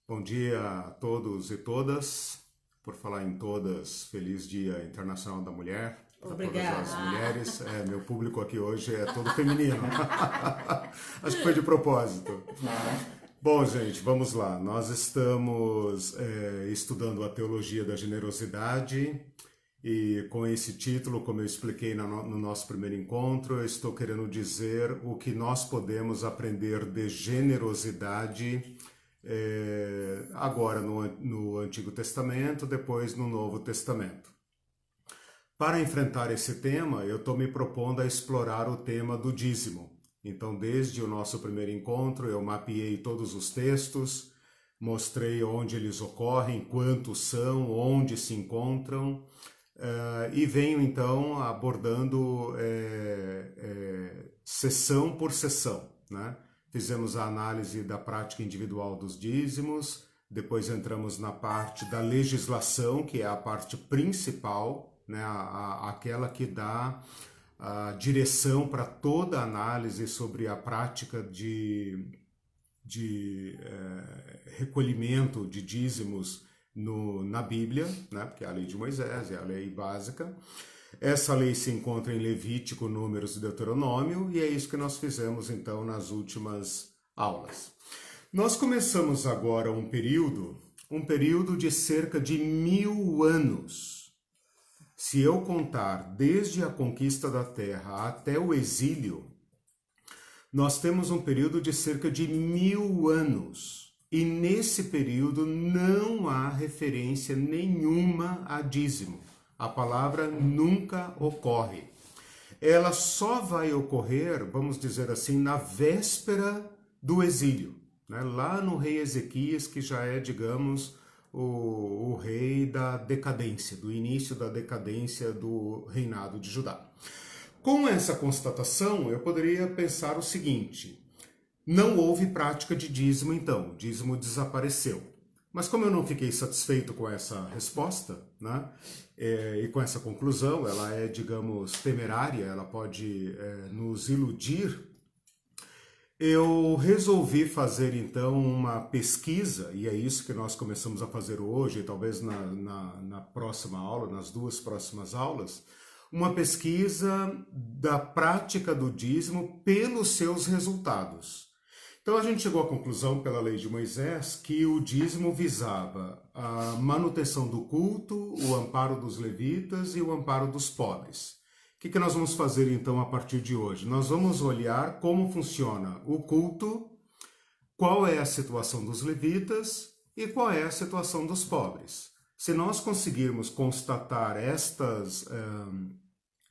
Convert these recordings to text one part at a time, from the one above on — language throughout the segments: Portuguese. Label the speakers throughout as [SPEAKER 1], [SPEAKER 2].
[SPEAKER 1] Bom dia a todos e todas. Por falar em todas, feliz Dia Internacional da Mulher, para todas as
[SPEAKER 2] Obrigada.
[SPEAKER 1] mulheres. Meu público aqui hoje é todo feminino. Acho que foi de propósito. Bom, gente, vamos lá. Nós estamos estudando a teologia da generosidade e com esse título, como eu expliquei no nosso primeiro encontro, eu estou querendo dizer o que nós podemos aprender de generosidade agora no Antigo Testamento, depois no Novo Testamento. Para enfrentar esse tema, eu estou me propondo a explorar o tema do dízimo. Então, desde o nosso primeiro encontro, eu mapeei todos os textos, mostrei onde eles ocorrem, quantos são, onde se encontram, e venho então abordando sessão por sessão, né? Fizemos a análise da prática individual dos dízimos, depois entramos na parte da legislação, que é a parte principal, né? Aquela que dá a direção para toda a análise sobre a prática de recolhimento de dízimos na Bíblia, né? Porque é a lei de Moisés, é a lei básica. Essa lei se encontra em Levítico, Números e Deuteronômio, e é isso que nós fizemos então nas últimas aulas. Nós começamos agora um período de cerca de 1000 anos. Se eu contar desde a conquista da terra até o exílio, nós temos um período de cerca de 1000 anos. E nesse período não há referência nenhuma a dízimo. A palavra nunca ocorre. Ela só vai ocorrer, vamos dizer assim, na véspera do exílio, né? Lá no rei Ezequias, que já é, digamos, o rei da decadência, do início da decadência do reinado de Judá. Com essa constatação, eu poderia pensar o seguinte: não houve prática de dízimo então, o dízimo desapareceu. Mas como eu não fiquei satisfeito com essa resposta, né, e com essa conclusão, ela é, digamos, temerária, ela pode nos iludir, eu resolvi fazer então uma pesquisa, e é isso que nós começamos a fazer hoje, talvez na próxima aula, nas duas próximas aulas, uma pesquisa da prática do dízimo pelos seus resultados. Então a gente chegou à conclusão, pela lei de Moisés, que o dízimo visava a manutenção do culto, o amparo dos levitas e o amparo dos pobres. O que nós vamos fazer então a partir de hoje? Nós vamos olhar como funciona o culto, qual é a situação dos levitas e qual é a situação dos pobres. Se nós conseguirmos constatar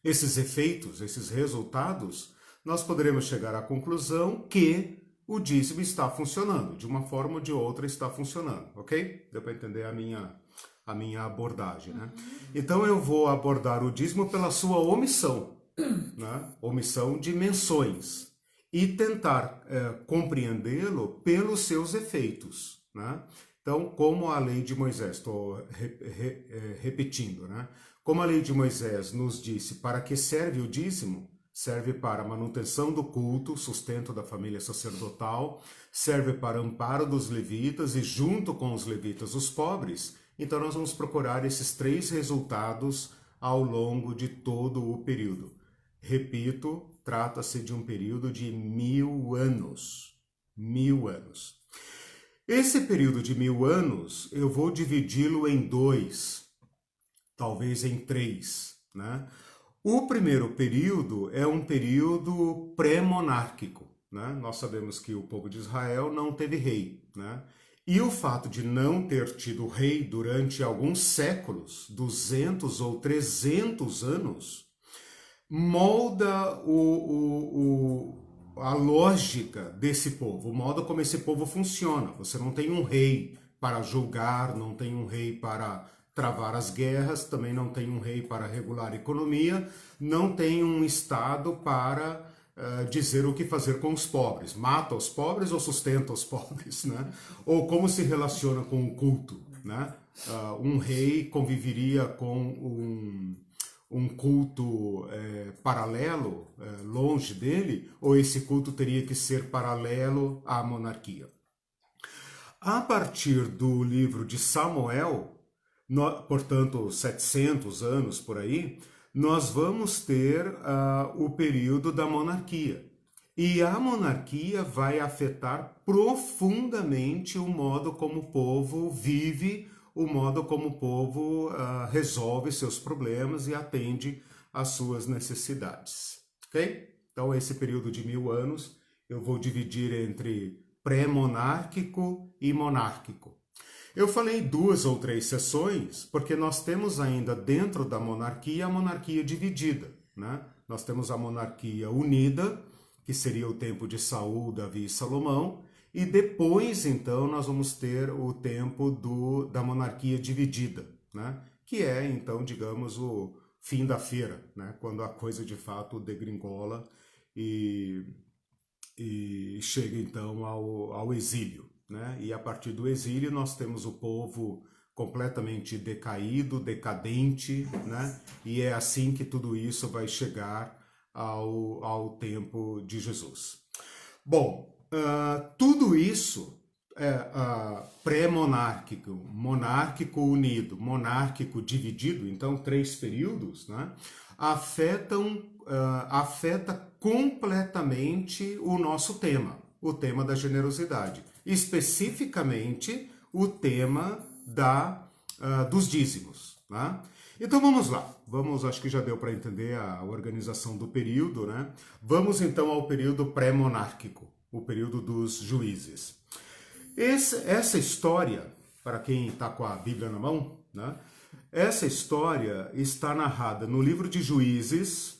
[SPEAKER 1] esses efeitos, esses resultados, nós poderemos chegar à conclusão que o dízimo está funcionando, de uma forma ou de outra está funcionando, ok? Deu para entender a minha abordagem, né? Então eu vou abordar o dízimo pela sua omissão, né? Omissão de menções, e tentar compreendê-lo pelos seus efeitos, né? Então, como a lei de Moisés, estou repetindo, né? Como a lei de Moisés nos disse para que serve o dízimo, serve para a manutenção do culto, sustento da família sacerdotal, serve para amparo dos levitas e junto com os levitas os pobres. Então nós vamos procurar esses três resultados ao longo de todo o período. Repito, trata-se de um período de 1000 anos. 1000 anos. Esse período de 1000 anos eu vou dividi-lo em dois, talvez em três, né? O primeiro período é um período pré-monárquico, né? Nós sabemos que o povo de Israel não teve rei, né? E o fato de não ter tido rei durante alguns séculos, 200 ou 300 anos, molda a lógica desse povo, o modo como esse povo funciona. Você não tem um rei para julgar, não tem um rei para travar as guerras, também não tem um rei para regular a economia, não tem um Estado para dizer o que fazer com os pobres. Mata os pobres ou sustenta os pobres, né? Ou como se relaciona com o culto, né? Um rei conviveria com um culto paralelo, longe dele, ou esse culto teria que ser paralelo à monarquia? A partir do livro de Samuel, portanto 700 anos por aí, nós vamos ter o período da monarquia. E a monarquia vai afetar profundamente o modo como o povo vive, o modo como o povo resolve seus problemas e atende às suas necessidades. Ok? Então, esse período de 1000 anos eu vou dividir entre pré-monárquico e monárquico. Eu falei 2 ou 3 sessões porque nós temos ainda dentro da monarquia a monarquia dividida, né? Nós temos a monarquia unida, que seria o tempo de Saul, Davi e Salomão, e depois, então, nós vamos ter o tempo da monarquia dividida, né? Que é, então, digamos, o fim da feira, né? Quando a coisa de fato degringola e chega, então, ao exílio, né? E a partir do exílio nós temos o povo completamente decaído, decadente, né? E é assim que tudo isso vai chegar ao tempo de Jesus. Bom, tudo isso pré-monárquico, monárquico unido, monárquico dividido, então 3 períodos, né? Afeta completamente o nosso tema, o tema da generosidade, especificamente o tema dos dízimos, né? Então vamos lá, acho que já deu para entender a organização do período, né? Vamos então ao período pré-monárquico, o período dos juízes. Essa história, para quem está com a Bíblia na mão, né? Essa história está narrada no livro de Juízes,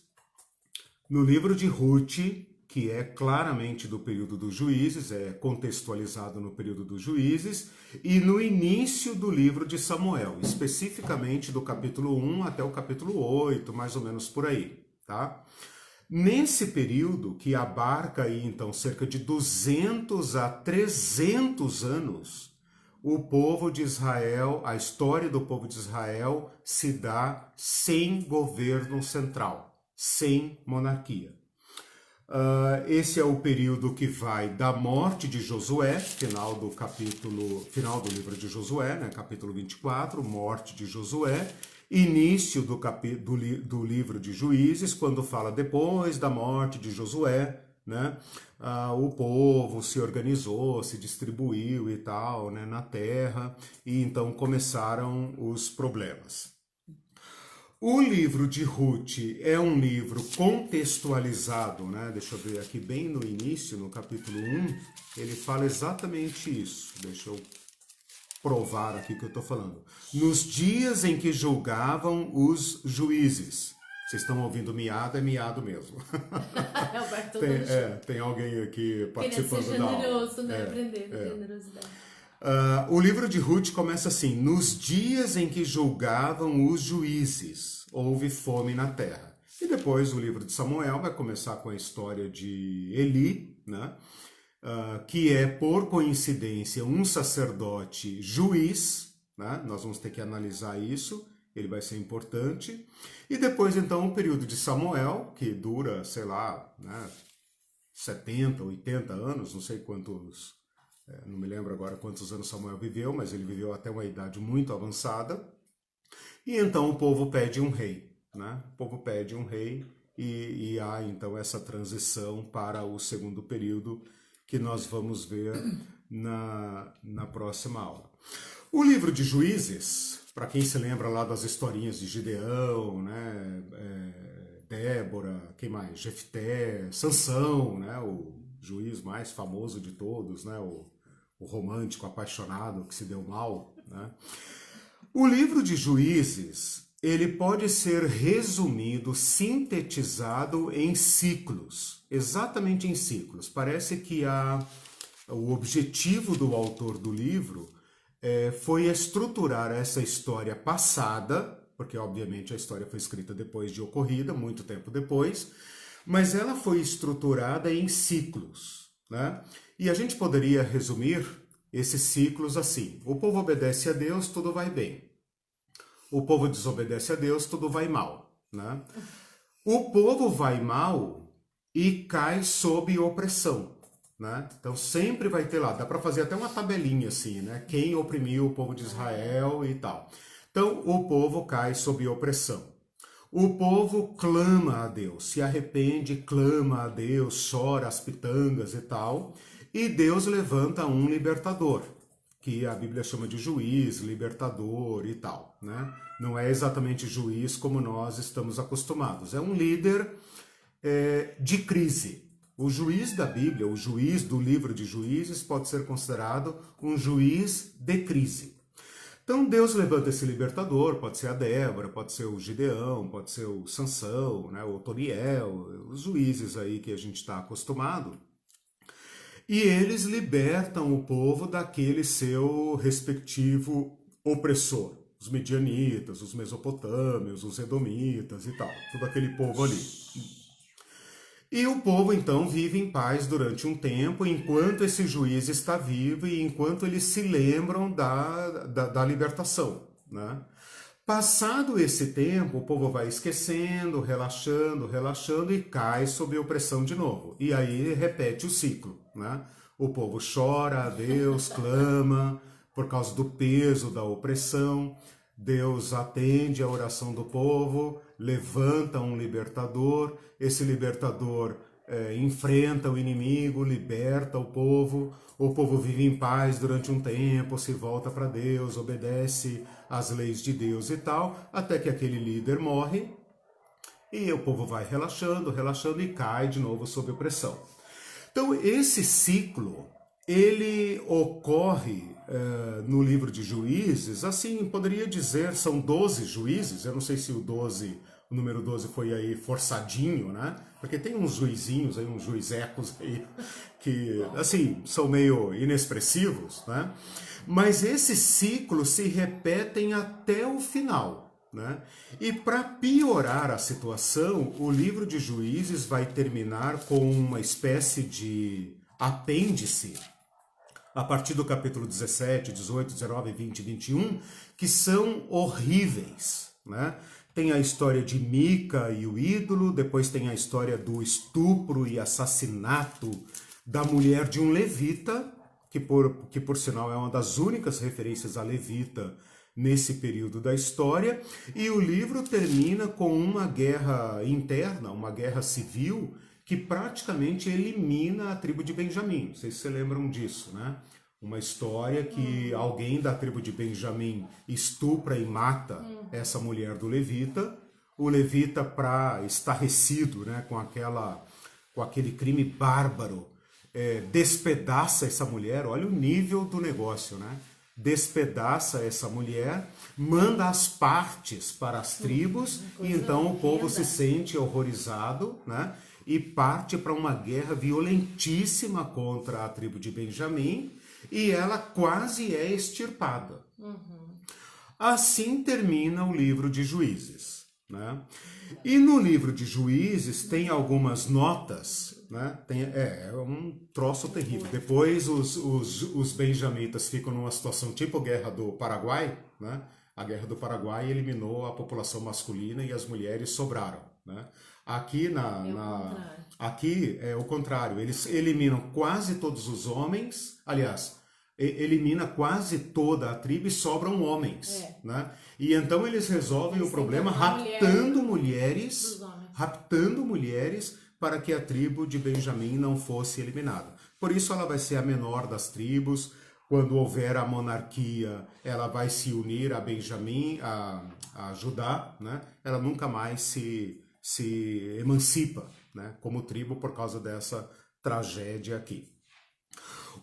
[SPEAKER 1] no livro de Ruth, que é claramente do período dos juízes, é contextualizado no período dos juízes, e no início do livro de Samuel, especificamente do capítulo 1 até o capítulo 8, mais ou menos por aí, tá? Nesse período, que abarca aí, então, cerca de 200 a 300 anos, o povo de Israel, a história do povo de Israel se dá sem governo central, sem monarquia. Esse é o período que vai da morte de Josué, final do livro de Josué, né, capítulo 24, morte de Josué, início do livro de Juízes, quando fala depois da morte de Josué, né, o povo se organizou, se distribuiu e tal, né, na terra, e então começaram os problemas. O livro de Ruth é um livro contextualizado, né? Deixa eu ver aqui bem no início, no capítulo 1, ele fala exatamente isso. Deixa eu provar aqui o que eu estou falando. Nos dias em que julgavam os juízes. Vocês estão ouvindo miado? É miado mesmo.
[SPEAKER 2] É o Bartô
[SPEAKER 1] tem alguém aqui participando
[SPEAKER 2] da aula. Generoso, né? Aprendendo generosidade.
[SPEAKER 1] O livro de Ruth começa assim: nos dias em que julgavam os juízes, houve fome na terra. E depois o livro de Samuel vai começar com a história de Eli, né? Que é, por coincidência, um sacerdote juiz, né? Nós vamos ter que analisar isso, ele vai ser importante. E depois, então, o período de Samuel, que dura, sei lá, né? 70, 80 anos, não sei quantos... não me lembro agora quantos anos Samuel viveu, mas ele viveu até uma idade muito avançada. E então o povo pede um rei, né? O povo pede um rei e há então essa transição para o segundo período que nós vamos ver na próxima aula. O livro de Juízes, para quem se lembra lá das historinhas de Gideão, né? Débora, quem mais? Jefté, Sansão, né? O juiz mais famoso de todos, né? O romântico apaixonado que se deu mal, né? O livro de Juízes, ele pode ser resumido, sintetizado em ciclos, exatamente em ciclos. Parece que o objetivo do autor do livro foi estruturar essa história passada, porque obviamente a história foi escrita depois de ocorrida, muito tempo depois, mas ela foi estruturada em ciclos, né? E a gente poderia resumir esses ciclos assim: o povo obedece a Deus, tudo vai bem. O povo desobedece a Deus, tudo vai mal, né? O povo vai mal e cai sob opressão. né? Então sempre vai ter lá, dá para fazer até uma tabelinha assim, né? Quem oprimiu o povo de Israel e tal. Então o povo cai sob opressão. O povo clama a Deus, se arrepende, clama a Deus, chora as pitangas e tal, e Deus levanta um libertador, que a Bíblia chama de juiz, libertador e tal, né? Não é exatamente juiz como nós estamos acostumados, é um líder de crise. O juiz da Bíblia, o juiz do livro de Juízes, pode ser considerado um juiz de crise. Então Deus levanta esse libertador, pode ser a Débora, pode ser o Gideão, pode ser o Sansão, né, o Otoniel, os juízes aí que a gente está acostumado. E eles libertam o povo daquele seu respectivo opressor. Os medianitas, os mesopotâmios, os edomitas e tal, todo aquele povo ali. E o povo então vive em paz durante um tempo, enquanto esse juiz está vivo e enquanto eles se lembram da libertação, né? Passado esse tempo, o povo vai esquecendo, relaxando e cai sob opressão de novo. E aí repete o ciclo, né? O povo chora a Deus, clama por causa do peso da opressão. Deus atende a oração do povo, levanta um libertador, esse libertador enfrenta o inimigo, liberta o povo vive em paz durante um tempo, se volta para Deus, obedece às leis de Deus e tal, até que aquele líder morre e o povo vai relaxando e cai de novo sob opressão. Então esse ciclo, ele ocorre no livro de Juízes, assim, poderia dizer, são 12 juízes, eu não sei se o número 12 foi aí forçadinho, né? Porque tem uns juizinhos aí, uns juizecos aí, que, assim, são meio inexpressivos, né? Mas esses ciclos se repetem até o final, né? E para piorar a situação, o livro de Juízes vai terminar com uma espécie de apêndice, a partir do capítulo 17, 18, 19, 20 e 21, que são horríveis, né? Tem a história de Mica e o ídolo, depois tem a história do estupro e assassinato da mulher de um levita, que por sinal é uma das únicas referências a levita nesse período da história, e o livro termina com uma guerra interna, uma guerra civil, que praticamente elimina a tribo de Benjamim. Não sei se vocês lembram disso, né? Uma história que alguém da tribo de Benjamim estupra e mata essa mulher do levita. O levita, estarrecido, né, com aquele crime bárbaro, despedaça essa mulher. Olha o nível do negócio, né? Despedaça essa mulher, manda as partes para as tribos, e então o povo se sente horrorizado, né? E parte para uma guerra violentíssima contra a tribo de Benjamim, e ela quase é extirpada. Assim termina o livro de Juízes, né? E no livro de Juízes tem algumas notas, né? É um troço terrível. Depois os benjamitas ficam numa situação tipo Guerra do Paraguai, né? A Guerra do Paraguai eliminou a população masculina e as mulheres sobraram, né? Aqui aqui é o contrário, eles eliminam quase todos os homens, aliás, elimina quase toda a tribo e sobram homens, né? E então eles resolvem o problema raptando mulheres para que a tribo de Benjamim não fosse eliminada. Por isso ela vai ser a menor das tribos. Quando houver a monarquia, ela vai se unir a Benjamim, a Judá, né? Ela nunca mais se emancipa, né, como tribo por causa dessa tragédia aqui.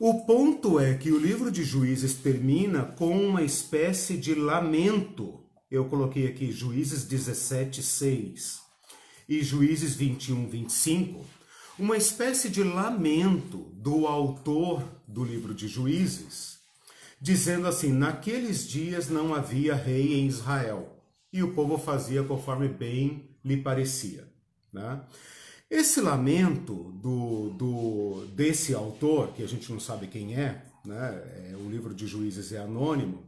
[SPEAKER 1] O ponto é que o livro de Juízes termina com uma espécie de lamento. Eu coloquei aqui Juízes 17:6 e Juízes 21:25, uma espécie de lamento do autor do livro de Juízes, dizendo assim: naqueles dias não havia rei em Israel, e o povo fazia conforme bem lhe parecia, né? Esse lamento desse autor, que a gente não sabe quem é, né? O livro de Juízes é anônimo,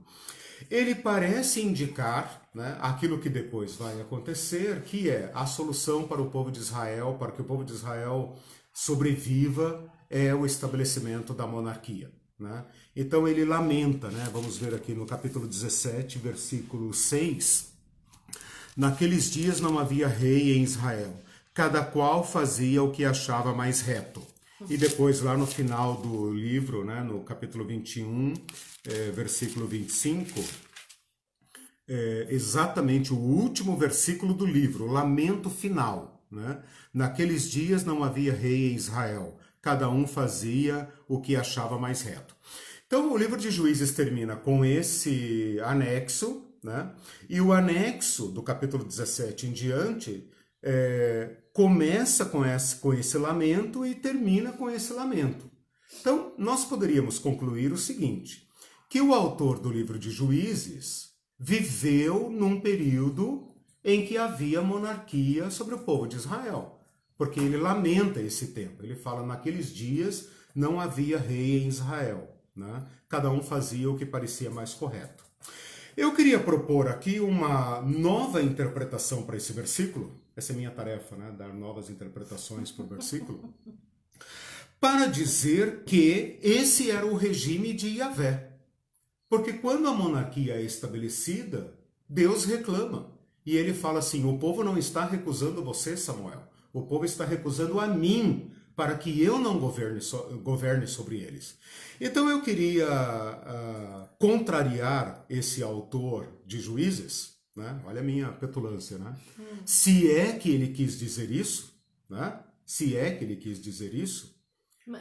[SPEAKER 1] ele parece indicar, né, aquilo que depois vai acontecer, que é a solução para o povo de Israel, para que o povo de Israel sobreviva, é o estabelecimento da monarquia, né? Então ele lamenta, né? Vamos ver aqui no capítulo 17, versículo 6. Naqueles dias não havia rei em Israel, cada qual fazia o que achava mais reto. E depois, lá no final do livro, né, no capítulo 21, versículo 25, exatamente o último versículo do livro, o lamento final, né? Naqueles dias não havia rei em Israel, cada um fazia o que achava mais reto. Então, o livro de Juízes termina com esse anexo, né? E o anexo do capítulo 17 em diante começa com esse lamento e termina com esse lamento. Então, nós poderíamos concluir o seguinte, que o autor do livro de Juízes viveu num período em que havia monarquia sobre o povo de Israel, porque ele lamenta esse tempo. Ele fala, naqueles dias não havia rei em Israel, né? Cada um fazia o que parecia mais correto. Eu queria propor aqui uma nova interpretação para esse versículo. Essa é minha tarefa, né? Dar novas interpretações para o versículo. Para dizer que esse era o regime de Yahvé. Porque quando a monarquia é estabelecida, Deus reclama. E ele fala assim, o povo não está recusando você, Samuel. O povo está recusando a mim, para que eu não governe sobre eles. Então eu queria contrariar esse autor de Juízes, né? Olha a minha petulância, né? Se é que ele quis dizer isso, né? Se é que ele quis dizer isso,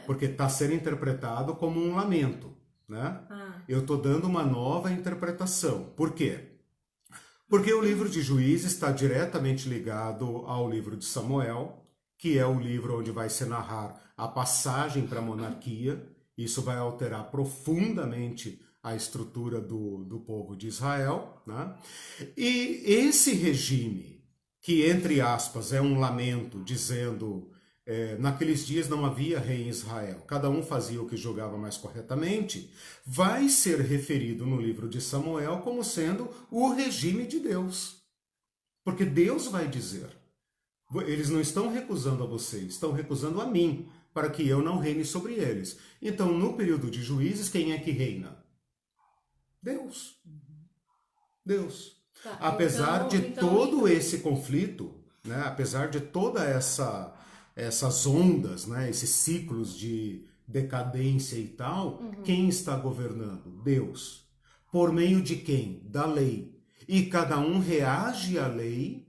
[SPEAKER 1] porque está sendo interpretado como um lamento, né? Eu estou dando uma nova interpretação. Por quê? Porque o livro de Juízes está diretamente ligado ao livro de Samuel, que é o livro onde vai se narrar a passagem para a monarquia. Isso vai alterar profundamente a estrutura do povo de Israel, né? E esse regime, que entre aspas é um lamento, dizendo naqueles dias não havia rei em Israel, cada um fazia o que julgava mais corretamente, vai ser referido no livro de Samuel como sendo o regime de Deus. Porque Deus vai dizer, eles não estão recusando a vocês, estão recusando a mim, para que eu não reine sobre eles. Então, no período de Juízes, quem é que reina? Deus. Deus.
[SPEAKER 2] Tá,
[SPEAKER 1] Apesar de todo esse conflito, né, apesar de toda essas ondas, né, esses ciclos de decadência e tal, quem está governando? Deus. Por meio de quem? Da lei. E cada um reage à lei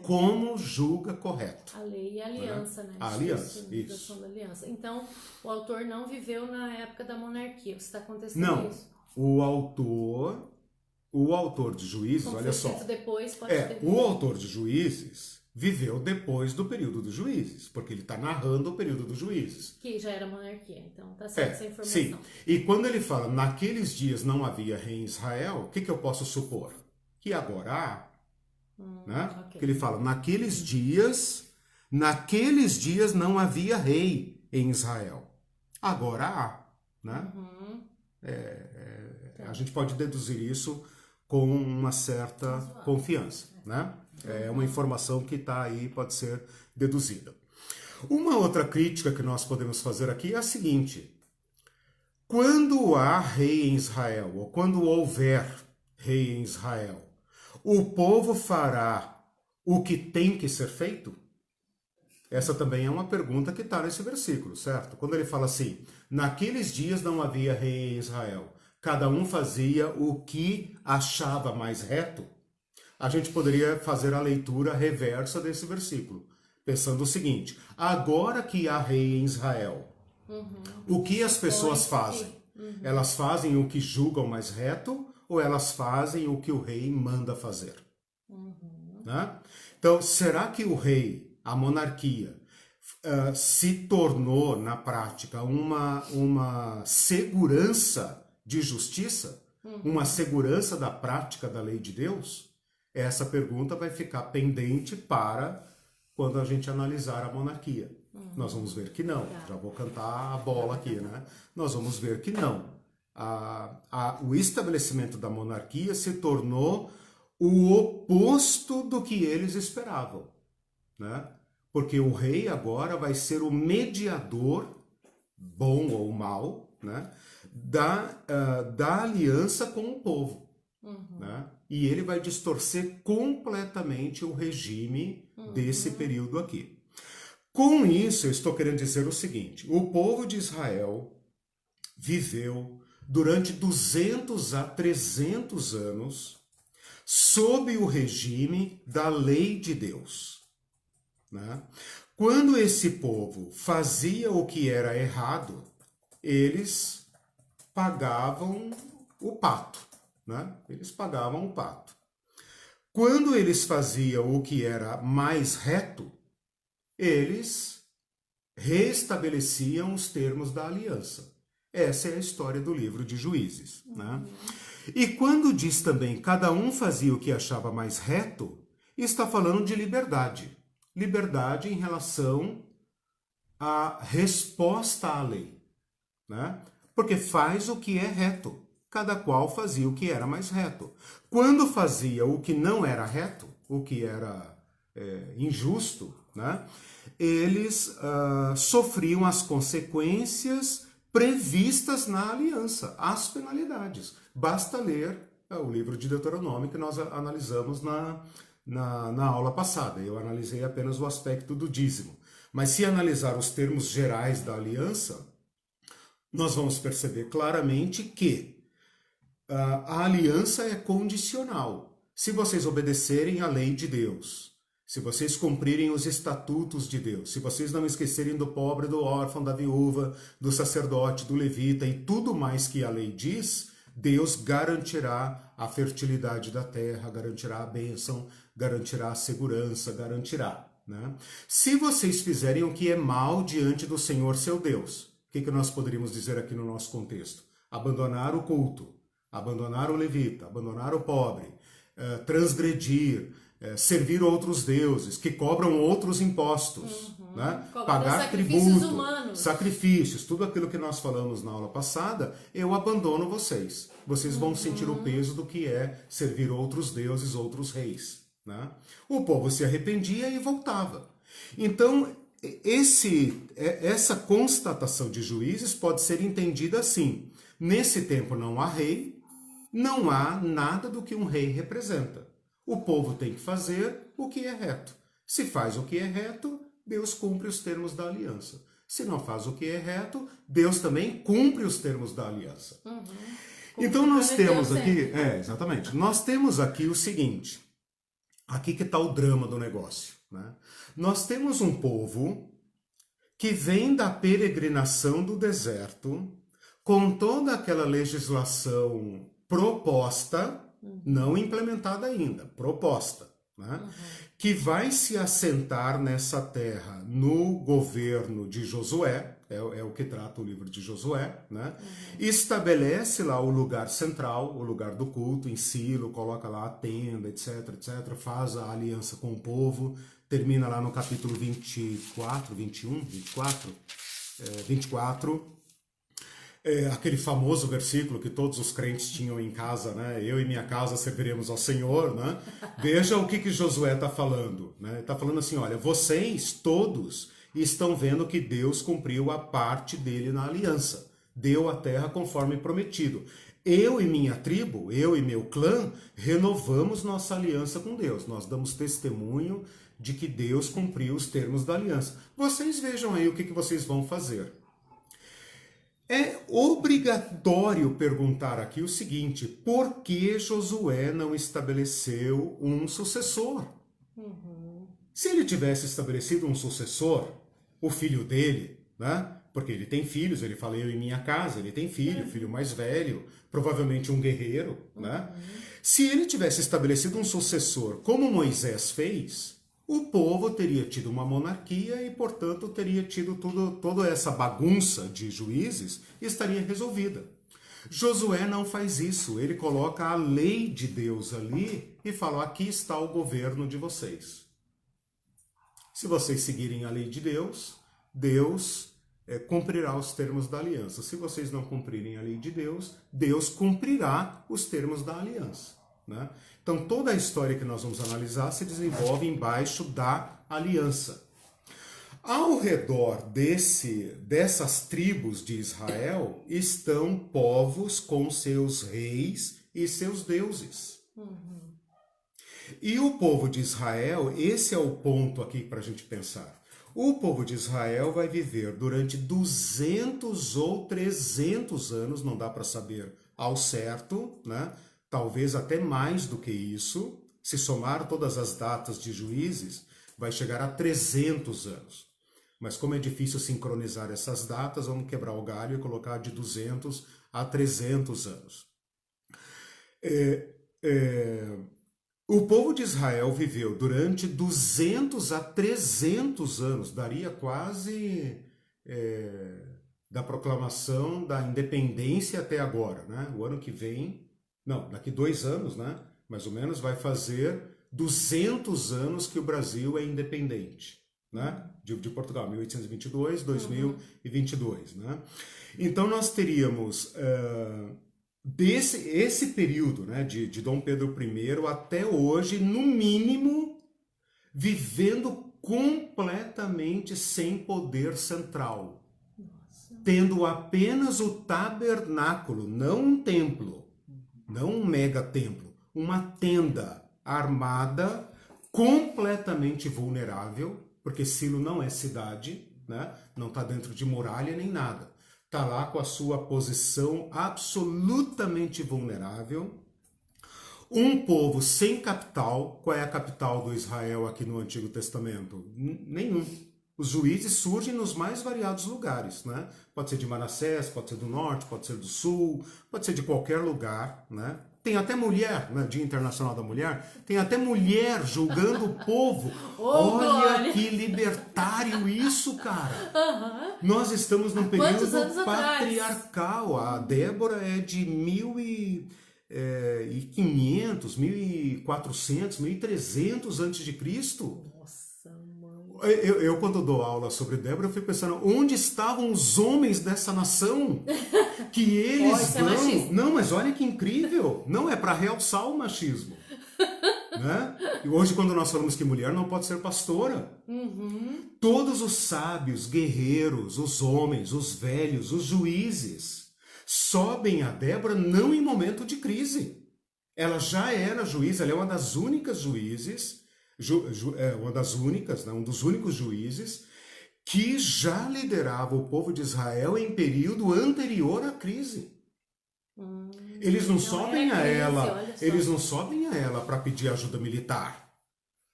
[SPEAKER 1] como julga correto.
[SPEAKER 2] A lei e a aliança, né?
[SPEAKER 1] A aliança, isso.
[SPEAKER 2] Da aliança. Então, o autor não viveu na época da monarquia. Você está contestando isso?
[SPEAKER 1] Não. O autor de Juízes,
[SPEAKER 2] como
[SPEAKER 1] olha só.
[SPEAKER 2] Depois, pode ter
[SPEAKER 1] o autor de Juízes viveu depois do período dos Juízes, porque ele está narrando o período dos Juízes.
[SPEAKER 2] Que já era monarquia, então tá certo essa informação.
[SPEAKER 1] Sim. E quando ele fala, naqueles dias não havia rei em Israel, o que eu posso supor? Que agora há. Né?
[SPEAKER 2] Okay.
[SPEAKER 1] Que ele fala, naqueles dias não havia rei em Israel. Agora há. Né? A gente pode deduzir isso com uma certa confiança. Né? É uma informação que está aí, pode ser deduzida. Uma outra crítica que nós podemos fazer aqui é a seguinte. Quando há rei em Israel, ou quando houver rei em Israel, o povo fará o que tem que ser feito? Essa também é uma pergunta que está nesse versículo, certo? Quando ele fala assim, naqueles dias não havia rei em Israel, cada um fazia o que achava mais reto, a gente poderia fazer a leitura reversa desse versículo, pensando o seguinte, agora que há rei em Israel, o que as pessoas fazem? Elas fazem o que julgam mais reto ou elas fazem o que o rei manda fazer? Né? Então, será que o rei, a monarquia, se tornou, na prática, uma segurança de justiça? Uma segurança da prática da lei de Deus? Essa pergunta vai ficar pendente para quando a gente analisar a monarquia. Nós vamos ver que não. Já vou cantar a bola aqui, né? Nós vamos ver que não. O estabelecimento da monarquia se tornou o oposto do que eles esperavam, né? Porque o rei agora vai ser o mediador bom ou mal, né, da aliança com o povo. Né? E ele vai distorcer completamente o regime desse período aqui. Com isso, eu estou querendo dizer o seguinte: o povo de Israel viveu durante 200 a 300 anos sob o regime da lei de Deus. Né? Quando esse povo fazia o que era errado, eles pagavam o pato. Né? Eles pagavam o pato. Quando eles faziam o que era mais reto, eles reestabeleciam os termos da aliança. Essa é a história do livro de Juízes. Né? E quando diz também cada um fazia o que achava mais reto, está falando de liberdade. Liberdade em relação à resposta à lei. Né? Porque faz o que é reto. Cada qual fazia o que era mais reto. Quando fazia o que não era reto, o que era injusto, né, eles sofriam as consequências previstas na aliança, as penalidades. Basta ler o livro de Deuteronômio que nós analisamos na aula passada. Eu analisei apenas o aspecto do dízimo. Mas se analisar os termos gerais da aliança, nós vamos perceber claramente que a aliança é condicional. Se vocês obedecerem à lei de Deus, se vocês cumprirem os estatutos de Deus, se vocês não esquecerem do pobre, do órfão, da viúva, do sacerdote, do levita e tudo mais que a lei diz, Deus garantirá a fertilidade da terra, garantirá a bênção, garantirá a segurança, garantirá. Né? Se vocês fizerem o que é mal diante do Senhor seu Deus, o que nós poderíamos dizer aqui no nosso contexto? Abandonar o culto, abandonar o levita, abandonar o pobre, transgredir, servir outros deuses, que cobram outros impostos, né? Pagar tributo, sacrifícios, tudo aquilo que nós falamos na aula passada, eu abandono vocês. Vocês vão sentir o peso do que é servir outros deuses, outros reis. Né? O povo se arrependia e voltava. Então, essa constatação de Juízes pode ser entendida assim: nesse tempo não há rei, não há nada do que um rei representa. O povo tem que fazer o que é reto. Se faz o que é reto, Deus cumpre os termos da aliança. Se não faz o que é reto, Deus também cumpre os termos da aliança. Então nós temos aqui, exatamente, nós temos aqui o seguinte, aqui que está o drama do negócio. Né? Nós temos um povo que vem da peregrinação do deserto, com toda aquela legislação proposta, não implementada ainda, proposta, né? Que vai se assentar nessa terra no governo de Josué, é o que trata o livro de Josué, né? Estabelece lá o lugar central, o lugar do culto em Silo, coloca lá a tenda, etc, etc, faz a aliança com o povo, termina lá no capítulo 24, 21, 24, aquele famoso versículo que todos os crentes tinham em casa, né? Eu e minha casa serviremos ao Senhor, né? Veja o que Josué está falando, né? Está falando assim, olha, vocês todos estão vendo que Deus cumpriu a parte dele na aliança, deu a terra conforme prometido. Eu e minha tribo, eu e meu clã, renovamos nossa aliança com Deus. Nós damos testemunho de que Deus cumpriu os termos da aliança. Vocês vejam aí o que vocês vão fazer. É obrigatório perguntar aqui o seguinte: por que Josué não estabeleceu um sucessor? Se ele tivesse estabelecido um sucessor, o filho dele, né? Porque ele tem filhos, ele fala eu em minha casa, ele tem filho mais velho, provavelmente um guerreiro, né? Se ele tivesse estabelecido um sucessor, como Moisés fez, o povo teria tido uma monarquia e, portanto, teria tido toda essa bagunça de juízes e estaria resolvida. Josué não faz isso, ele coloca a lei de Deus ali e fala, aqui está o governo de vocês. Se vocês seguirem a lei de Deus, Deus cumprirá os termos da aliança. Se vocês não cumprirem a lei de Deus, Deus cumprirá os termos da aliança. Né? Então, toda a história que nós vamos analisar se desenvolve embaixo da aliança. Ao redor dessas tribos de Israel estão povos com seus reis e seus deuses. E o povo de Israel, esse é o ponto aqui para a gente pensar. O povo de Israel vai viver durante 200 ou 300 anos, não dá para saber ao certo, né? Talvez até mais do que isso. Se somar todas as datas de Juízes, vai chegar a 300 anos. Mas como é difícil sincronizar essas datas, vamos quebrar o galho e colocar de 200 a 300 anos. O povo de Israel viveu durante 200 a 300 anos, daria quase da proclamação da independência até agora, né? O ano que vem, não, daqui 2 anos, né? Mais ou menos, vai fazer 200 anos que o Brasil é independente. Né? De Portugal, 1822, 2022. Né? Então nós teríamos esse período, né, de Dom Pedro I até hoje, no mínimo, vivendo completamente sem poder central. Nossa. Tendo apenas o tabernáculo, não um templo, não um mega templo, uma tenda armada, completamente vulnerável, porque Silo não é cidade, né? Não está dentro de muralha nem nada. Está lá com a sua posição absolutamente vulnerável. Um povo sem capital. Qual é a capital do Israel aqui no Antigo Testamento? Nenhum. Os juízes surgem nos mais variados lugares, né? Pode ser de Manassés, pode ser do norte, pode ser do sul, pode ser de qualquer lugar, né? Tem até mulher, né? Dia Internacional da Mulher, tem até mulher julgando o povo. Olha que libertário isso, cara. Nós estamos num período patriarcal. A Débora é de 1500, 1400, 1300 antes de Cristo.
[SPEAKER 2] Nossa, mãe.
[SPEAKER 1] Eu quando dou aula sobre Débora, eu fico pensando, onde estavam os homens dessa nação? Que eles vão... Não, mas olha que incrível. Não, é para realçar o machismo. Né? E hoje, quando nós falamos que mulher não pode ser pastora, todos os sábios, guerreiros, os homens, os velhos, os juízes, sobem a Débora não em momento de crise. Ela já era juiz, ela é uma das únicas juízes, né? Um dos únicos juízes que já liderava o povo de Israel em período anterior à crise. Eles não sobem a ela, eles não sobem a ela para pedir ajuda militar,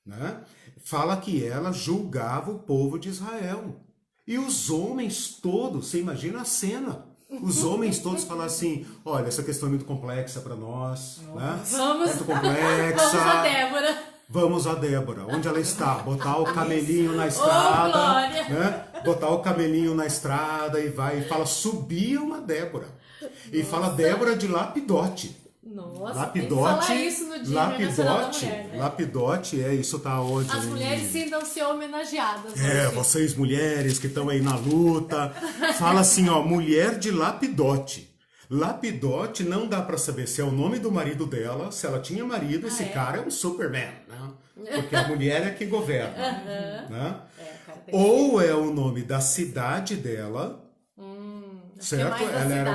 [SPEAKER 1] né? Fala que ela julgava o povo de Israel. E os homens todos, você imagina a cena? Os homens todos falam assim, olha, essa questão é muito complexa para nós, né?
[SPEAKER 2] Muito
[SPEAKER 1] complexa.
[SPEAKER 2] Vamos a Débora.
[SPEAKER 1] Vamos a Débora, onde ela está? Botar o camelinho na estrada, né? Botar o camelinho na estrada e vai e fala, subia uma Débora. E fala Débora de Lapidote.
[SPEAKER 2] Nossa,
[SPEAKER 1] Lapidote,
[SPEAKER 2] tem que falar isso no Dia Internacional da Mulher, né?
[SPEAKER 1] Lapidote, isso tá onde?
[SPEAKER 2] As mulheres sintam-se homenageadas.
[SPEAKER 1] Vocês mulheres que estão aí na luta. Fala assim, ó, mulher de Lapidote. Lapidote não dá para saber se é o nome do marido dela, se ela tinha marido, esse cara é um Superman, né? Porque a mulher é que governa. Né? Ou é o nome da cidade dela, certo? Ela era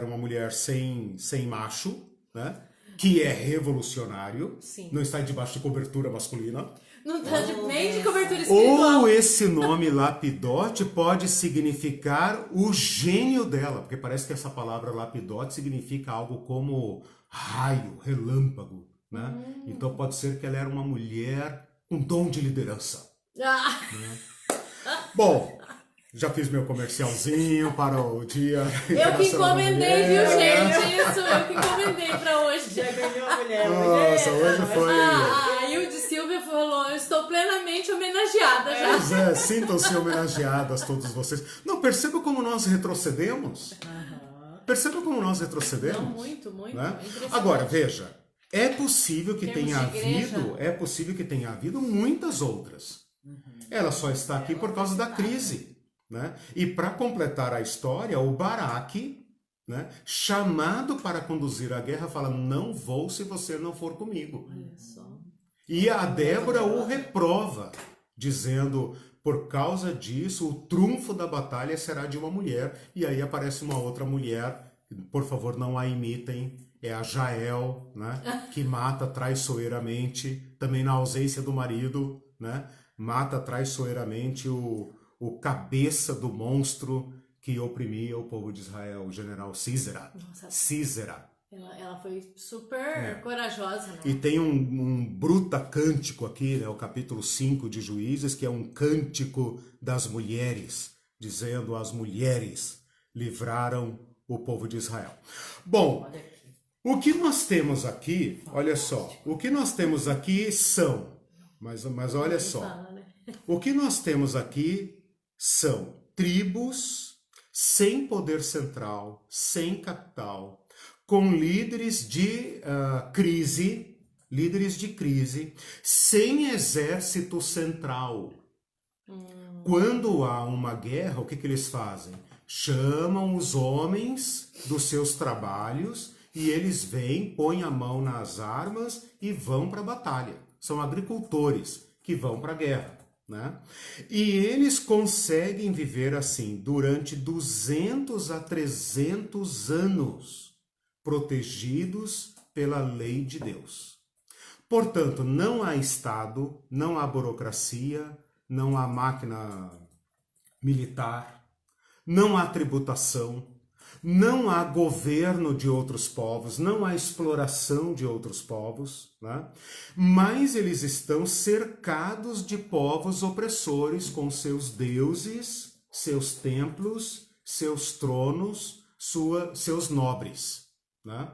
[SPEAKER 1] uma mulher sem macho, né? Que é revolucionário,
[SPEAKER 2] Sim.
[SPEAKER 1] Não está debaixo de cobertura masculina.
[SPEAKER 2] Não está nem de cobertura espiritual.
[SPEAKER 1] Ou esse nome Lapidote pode significar o gênio dela, porque parece que essa palavra Lapidote significa algo como raio, relâmpago, né? Então pode ser que ela era uma mulher com dom de liderança. Né? Bom, já fiz meu comercialzinho para o dia.
[SPEAKER 2] Eu que encomendei, viu, gente? Isso, eu que encomendei para hoje.
[SPEAKER 3] Já ganhou a mulher.
[SPEAKER 1] Nossa, hoje foi...
[SPEAKER 2] A Hilde Silvia falou, eu estou plenamente homenageada já.
[SPEAKER 1] Pois é, sintam-se homenageadas todos vocês. Não, perceba como nós retrocedemos. Perceba como nós retrocedemos.
[SPEAKER 2] Não, muito,
[SPEAKER 1] né? Agora, veja, é possível que tenha havido muitas outras. Ela só está aqui por causa da crise. Né? E para completar a história, o Baraque, né, chamado para conduzir a guerra, fala, não vou se você não for comigo.
[SPEAKER 2] Olha só.
[SPEAKER 1] E a Débora o reprova, dizendo, Por causa disso, o trunfo da batalha será de uma mulher. E aí aparece uma outra mulher, por favor, não a imitem, é a Jael, né? Que mata traiçoeiramente, também na ausência do marido, né? Mata traiçoeiramente o cabeça do monstro que oprimia o povo de Israel, o general Císera.
[SPEAKER 2] Nossa.
[SPEAKER 1] Císera.
[SPEAKER 2] Ela foi super corajosa, né?
[SPEAKER 1] E tem um bruta cântico aqui, né, o capítulo 5 de Juízes, que é um cântico das mulheres, dizendo as mulheres livraram o povo de Israel. Bom, o que nós temos aqui, olha só, o que nós temos aqui são, mas olha só, o que nós temos aqui são tribos sem poder central, sem capital, com líderes de crise, sem exército central. Quando há uma guerra, o que eles fazem? Chamam os homens dos seus trabalhos e eles vêm, põem a mão nas armas e vão para a batalha. São agricultores que vão para a guerra, né? E eles conseguem viver assim durante 200 a 300 anos, protegidos pela lei de Deus. Portanto, não há Estado, não há burocracia, não há máquina militar, não há tributação, não há governo de outros povos, não há exploração de outros povos, né? Mas eles estão cercados de povos opressores com seus deuses, seus templos, seus tronos, seus nobres, né?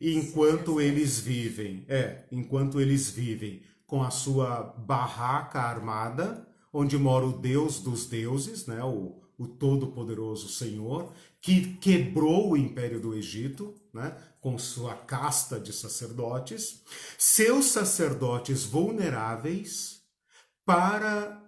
[SPEAKER 1] Enquanto eles vivem com a sua barraca armada, onde mora o Deus dos deuses, né? O Todo-Poderoso Senhor, que quebrou o Império do Egito, né? Com sua casta de sacerdotes, seus sacerdotes vulneráveis, para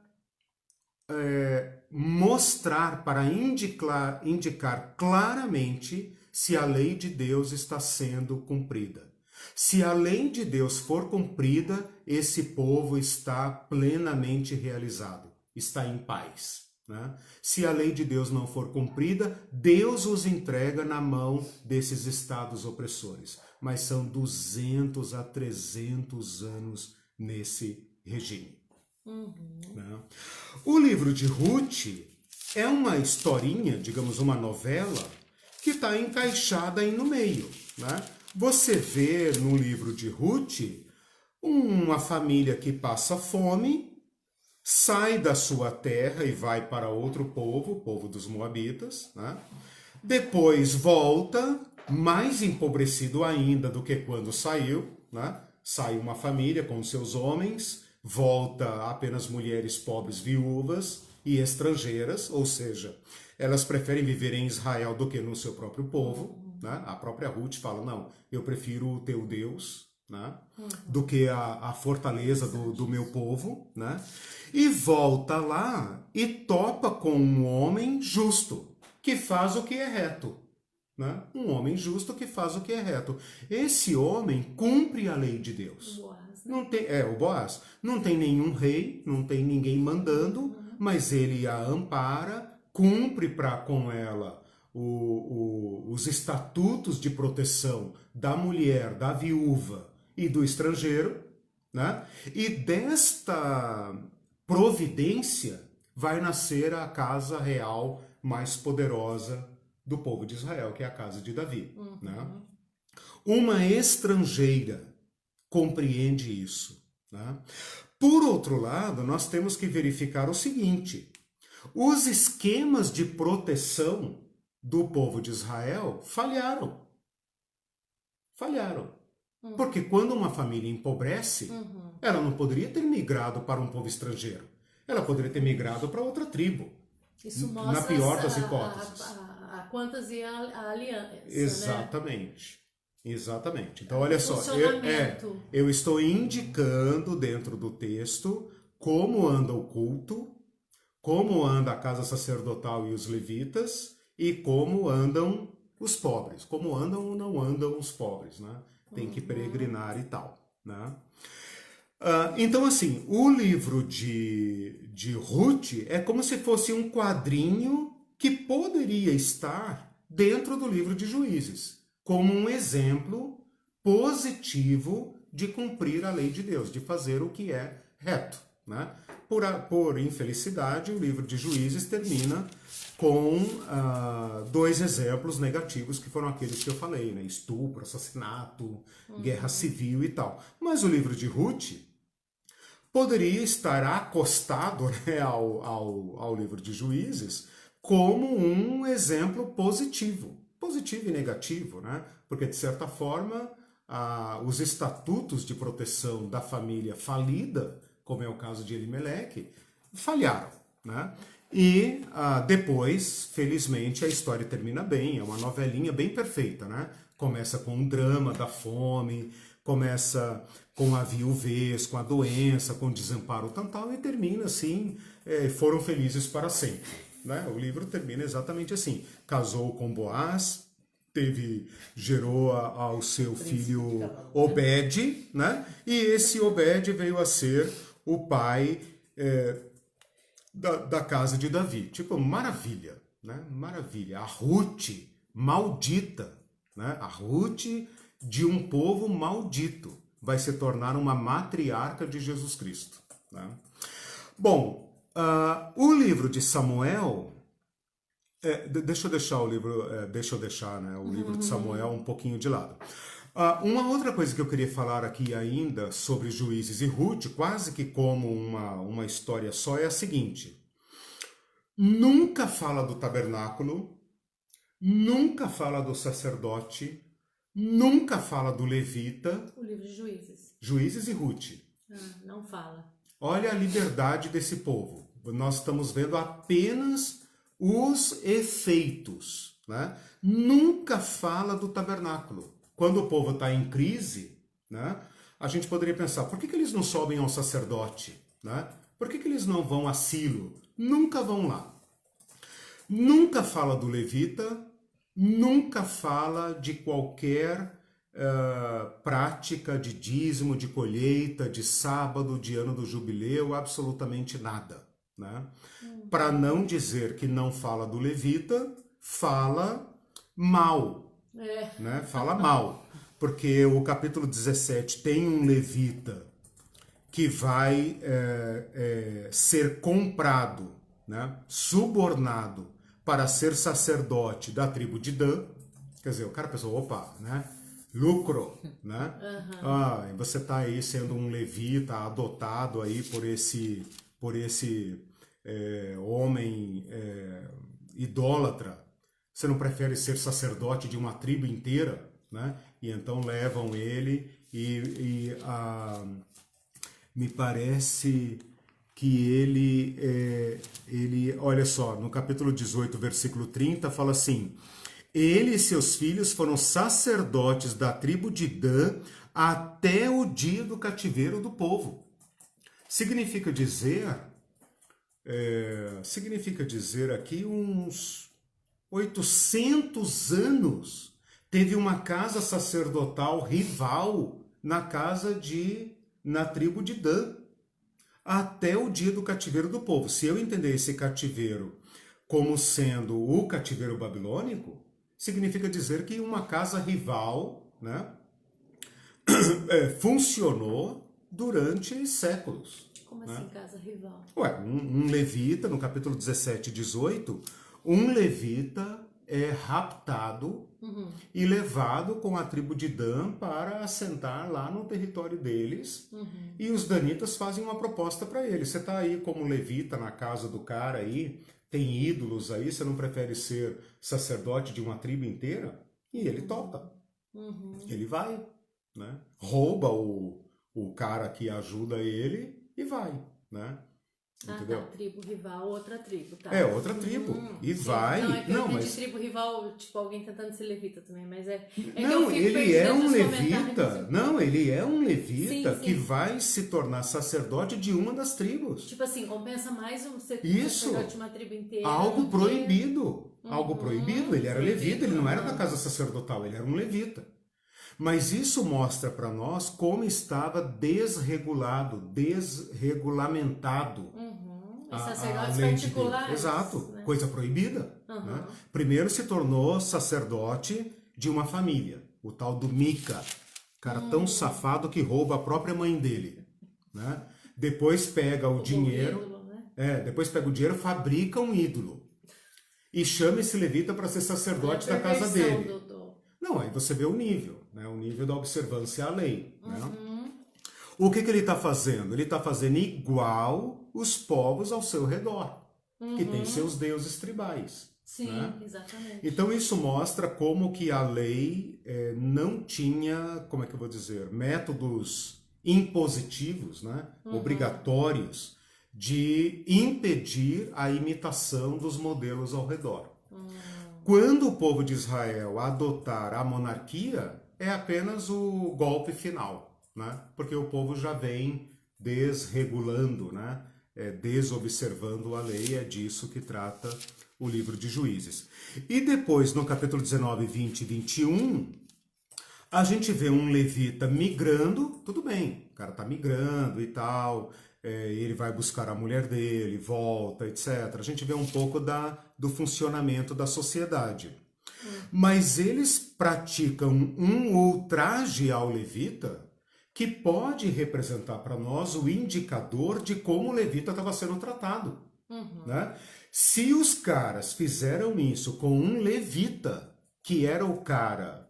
[SPEAKER 1] mostrar, para indicar claramente se a lei de Deus está sendo cumprida. Se a lei de Deus for cumprida, esse povo está plenamente realizado, está em paz, né? Se a lei de Deus não for cumprida, Deus os entrega na mão desses estados opressores. Mas são 200 a 300 anos nesse regime. Né? O livro de Ruth é uma historinha, digamos, uma novela, que está encaixada aí no meio, né? Você vê no livro de Ruth uma família que passa fome, sai da sua terra e vai para outro povo, o povo dos Moabitas, né? Depois volta, mais empobrecido ainda do que quando saiu, né? Sai uma família com seus homens, volta apenas mulheres pobres, viúvas e estrangeiras, ou seja, elas preferem viver em Israel do que no seu próprio povo, né? A própria Ruth fala, não, eu prefiro o teu Deus, né? Do que a fortaleza do meu povo, né? E volta lá e topa com um homem justo, que faz o que é reto, né? Um homem justo que faz o que é reto. Esse homem cumpre a lei de Deus. Não tem, o Boaz. Não tem nenhum rei, não tem ninguém mandando, mas ele a ampara, cumpre com ela os estatutos de proteção da mulher, da viúva e do estrangeiro, né? E desta providência vai nascer a casa real mais poderosa do povo de Israel, que é a casa de Davi, né? Uma estrangeira compreende isso, né? Por outro lado, nós temos que verificar o seguinte: os esquemas de proteção do povo de Israel falharam. Falharam. Porque quando uma família empobrece, ela não poderia ter migrado para um povo estrangeiro. Ela poderia ter migrado para outra tribo.
[SPEAKER 2] Isso mostra,
[SPEAKER 1] na pior das hipóteses.
[SPEAKER 2] A quantas ia a aliança.
[SPEAKER 1] Exatamente.
[SPEAKER 2] Né?
[SPEAKER 1] Exatamente. Então, olha só, eu estou indicando dentro do texto como anda o culto, como anda a casa sacerdotal e os levitas, e como andam os pobres, como andam ou não andam os pobres, né? Tem que peregrinar e tal, né? Então, assim, o livro de Ruth é como se fosse um quadrinho que poderia estar dentro do livro de Juízes, como um exemplo positivo de cumprir a lei de Deus, de fazer o que é reto, né? Por infelicidade, o livro de Juízes termina com dois exemplos negativos, que foram aqueles que eu falei, né? Estupro, assassinato, guerra civil e tal. Mas o livro de Ruth poderia estar acostado, né, ao livro de Juízes como um exemplo positivo e negativo, né? Porque, de certa forma, os estatutos de proteção da família falida, como é o caso de Elimeleque, falharam, né? E depois, felizmente, a história termina bem, é uma novelinha bem perfeita, né? Começa com um drama da fome, começa com a viuvez, com a doença, com o desamparo tal, e termina assim, foram felizes para sempre, né? O livro termina exatamente assim, casou com Boaz, gerou ao seu filho Obed, né? E esse Obed veio a ser o pai da casa de Davi. Tipo, maravilha, né? Maravilha. A Ruth, maldita, né? A Ruth de um povo maldito vai se tornar uma matriarca de Jesus Cristo, né? Bom, o livro de Samuel... deixa eu deixar o livro, né, o livro de Samuel um pouquinho de lado. Uma outra coisa que eu queria falar aqui ainda sobre Juízes e Ruth, quase que como uma história só, é a seguinte. Nunca fala do tabernáculo, nunca fala do sacerdote, nunca fala do levita.
[SPEAKER 2] O livro de Juízes.
[SPEAKER 1] Juízes e Ruth.
[SPEAKER 2] Não fala.
[SPEAKER 1] Olha a liberdade desse povo. Nós estamos vendo apenas os efeitos, né? Nunca fala do tabernáculo. Quando o povo está em crise, né, a gente poderia pensar, por que eles não sobem ao sacerdote? Né? Por que eles não vão a Silo? Nunca vão lá. Nunca fala do levita, nunca fala de qualquer prática de dízimo, de colheita, de sábado, de ano do jubileu, absolutamente nada. Né? Para não dizer que não fala do levita, fala mal. Né? Fala mal. Porque o capítulo 17 tem um levita que vai ser comprado, né? Subornado para ser sacerdote da tribo de Dan. Quer dizer, o cara pensou, opa, né? Lucro, né? Você está aí sendo um levita adotado aí por esse homem idólatra. Você não prefere ser sacerdote de uma tribo inteira, né? E então levam ele me parece que ele, olha só, no capítulo 18, versículo 30, fala assim: ele e seus filhos foram sacerdotes da tribo de Dan até o dia do cativeiro do povo. Significa dizer aqui uns 800 anos teve uma casa sacerdotal rival na tribo de Dan, até o dia do cativeiro do povo. Se eu entender esse cativeiro como sendo o cativeiro babilônico, significa dizer que uma casa rival, né, funcionou durante séculos.
[SPEAKER 2] Como assim, casa rival?
[SPEAKER 1] Um levita, no capítulo 17 e 18, um levita é raptado e levado com a tribo de Dan para assentar lá no território deles. E os danitas fazem uma proposta para ele. Você está aí como levita na casa do cara aí, tem ídolos aí, você não prefere ser sacerdote de uma tribo inteira? E ele topa. Ele vai, né? Rouba o cara que ajuda ele e vai, né? Entendeu?
[SPEAKER 2] Tá, tribo rival, outra tribo, tá?
[SPEAKER 1] Outra tribo. E sim. Vai...
[SPEAKER 2] Não, é que eu entendi tribo rival, tipo, alguém tentando ser levita também, mas
[SPEAKER 1] não, ele é um levita. Não, ele é um levita que vai se tornar sacerdote de uma das tribos.
[SPEAKER 2] Tipo assim, compensa mais ser
[SPEAKER 1] Isso.
[SPEAKER 2] sacerdote de uma tribo inteira.
[SPEAKER 1] Algo proibido. Algo proibido. Ele era levita, ele não era da casa sacerdotal, ele era um levita. Mas isso mostra para nós como estava desregulado, desregulamentado
[SPEAKER 2] Os
[SPEAKER 1] a
[SPEAKER 2] sacerdotes
[SPEAKER 1] lei de Deus.
[SPEAKER 2] particulares.
[SPEAKER 1] Exato,
[SPEAKER 2] Né?
[SPEAKER 1] coisa proibida. Né? Primeiro se tornou sacerdote de uma família, o tal do Mica, cara tão safado que rouba a própria mãe dele. Né? Depois pega o dinheiro,
[SPEAKER 2] ídolo, né?
[SPEAKER 1] depois pega o dinheiro, fabrica um ídolo e chama esse levita para ser sacerdote da casa dele. Não, aí você vê o nível, né? O nível da observância à lei. Né? O que ele está fazendo? Ele está fazendo igual os povos ao seu redor, que têm seus deuses tribais.
[SPEAKER 2] Sim,
[SPEAKER 1] né?
[SPEAKER 2] Exatamente.
[SPEAKER 1] Então isso mostra como que a lei não tinha, como é que eu vou dizer, métodos impositivos, né? Obrigatórios, de impedir a imitação dos modelos ao redor. Quando o povo de Israel adotar a monarquia, é apenas o golpe final, né? Porque o povo já vem desregulando, né? Desobservando a lei, é disso que trata o livro de Juízes. E depois, no capítulo 19, 20 e 21, a gente vê um levita migrando, tudo bem, o cara tá migrando e tal, ele vai buscar a mulher dele, volta, etc. A gente vê um pouco do funcionamento da sociedade. Mas eles praticam um ultraje ao levita que pode representar para nós o indicador de como o levita estava sendo tratado. Né? Se os caras fizeram isso com um levita, que era o cara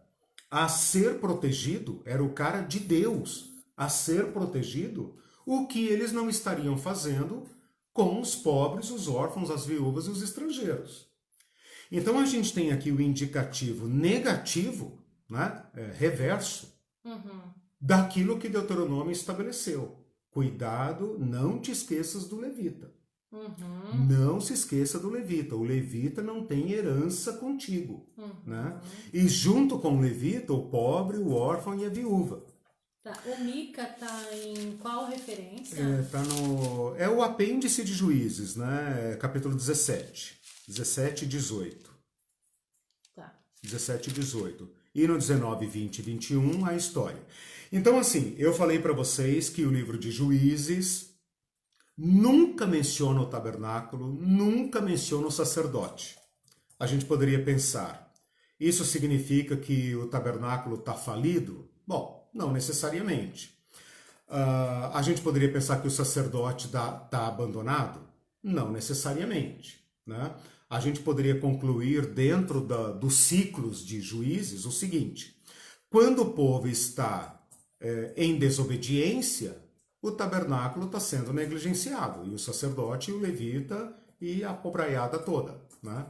[SPEAKER 1] a ser protegido, era o cara de Deus a ser protegido, o que eles não estariam fazendo com os pobres, os órfãos, as viúvas e os estrangeiros. Então a gente tem aqui o indicativo negativo, né, reverso, daquilo que Deuteronômio estabeleceu. Cuidado, não te esqueças do levita. Não se esqueça do levita. O levita não tem herança contigo. Né? E junto com o levita, o pobre, o órfão e a viúva.
[SPEAKER 2] Tá. O Mica tá em qual referência?
[SPEAKER 1] É o apêndice de Juízes, né? Capítulo 17. 17 e 18.
[SPEAKER 2] Tá.
[SPEAKER 1] 17 e 18. E no 19, 20 e 21, a história. Então, assim, eu falei para vocês que o livro de Juízes nunca menciona o tabernáculo, nunca menciona o sacerdote. A gente poderia pensar, isso significa que o tabernáculo está falido? Bom, não necessariamente. A gente poderia pensar que o sacerdote está abandonado? Não necessariamente. Né? A gente poderia concluir dentro dos ciclos de Juízes o seguinte: quando o povo está em desobediência, o tabernáculo está sendo negligenciado, e o sacerdote, e o levita e a pobraiada toda. Né?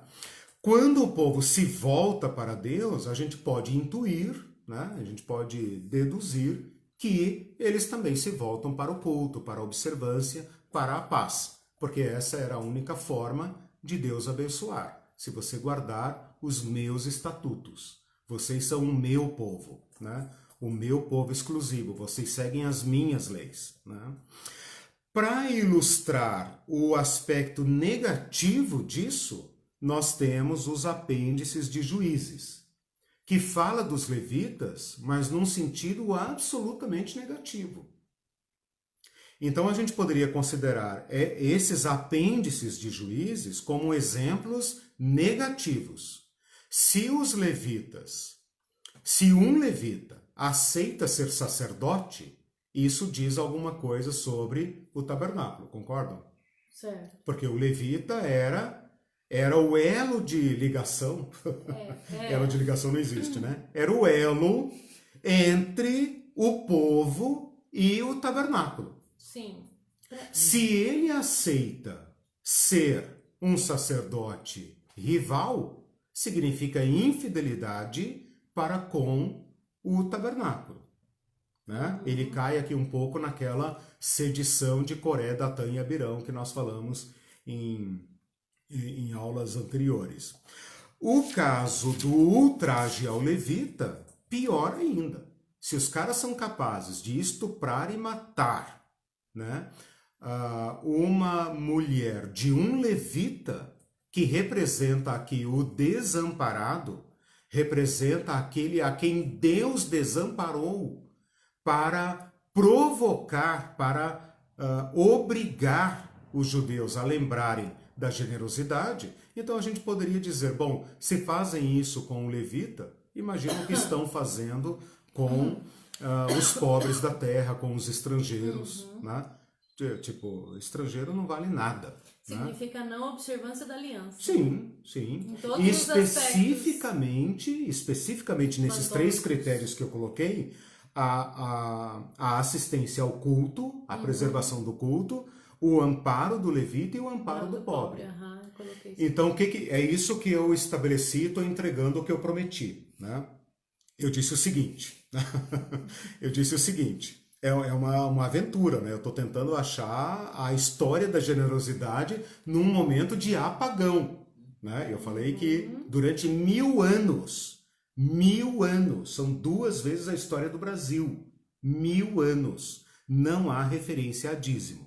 [SPEAKER 1] Quando o povo se volta para Deus, a gente pode intuir, né? A gente pode deduzir que eles também se voltam para o culto, para a observância, para a paz, porque essa era a única forma de Deus abençoar. Se você guardar os meus estatutos, vocês são o meu povo, né? O meu povo exclusivo, vocês seguem as minhas leis. Né? Para ilustrar o aspecto negativo disso, nós temos os apêndices de Juízes, que fala dos levitas, mas num sentido absolutamente negativo. Então a gente poderia considerar esses apêndices de Juízes como exemplos negativos. Se um levita aceita ser sacerdote, isso diz alguma coisa sobre o tabernáculo, concordam?
[SPEAKER 2] Certo.
[SPEAKER 1] Porque o levita era o elo de ligação. Elo de ligação não existe, né? Era o elo entre o povo e o tabernáculo.
[SPEAKER 2] Sim.
[SPEAKER 1] Se ele aceita ser um sacerdote rival, significa infidelidade para com o tabernáculo. Né? Ele cai aqui um pouco naquela sedição de Coré, Datã e Abirão que nós falamos em aulas anteriores. O caso do ultraje ao levita, pior ainda. Se os caras são capazes de estuprar e matar, né, uma mulher de um levita, que representa aqui o desamparado, representa aquele a quem Deus desamparou para provocar, para obrigar os judeus a lembrarem da generosidade. Então a gente poderia dizer, bom, se fazem isso com o levita, imagina o que estão fazendo com os pobres da terra, com os estrangeiros, né? Tipo, estrangeiro não vale nada.
[SPEAKER 2] Significa não observância da aliança.
[SPEAKER 1] Sim, sim.
[SPEAKER 2] Em todos
[SPEAKER 1] E
[SPEAKER 2] os
[SPEAKER 1] especificamente nesses três critérios que eu coloquei, a assistência ao culto, a preservação do culto, o amparo do levita e o amparo do pobre.
[SPEAKER 2] Coloquei isso.
[SPEAKER 1] Então, é isso que eu estabeleci, estou entregando o que eu prometi, né? Eu disse o seguinte, é uma aventura, né? Eu estou tentando achar a história da generosidade num momento de apagão, né? Eu falei que durante 1000 anos, são 2 vezes a história do Brasil, 1000 anos, não há referência a dízimo.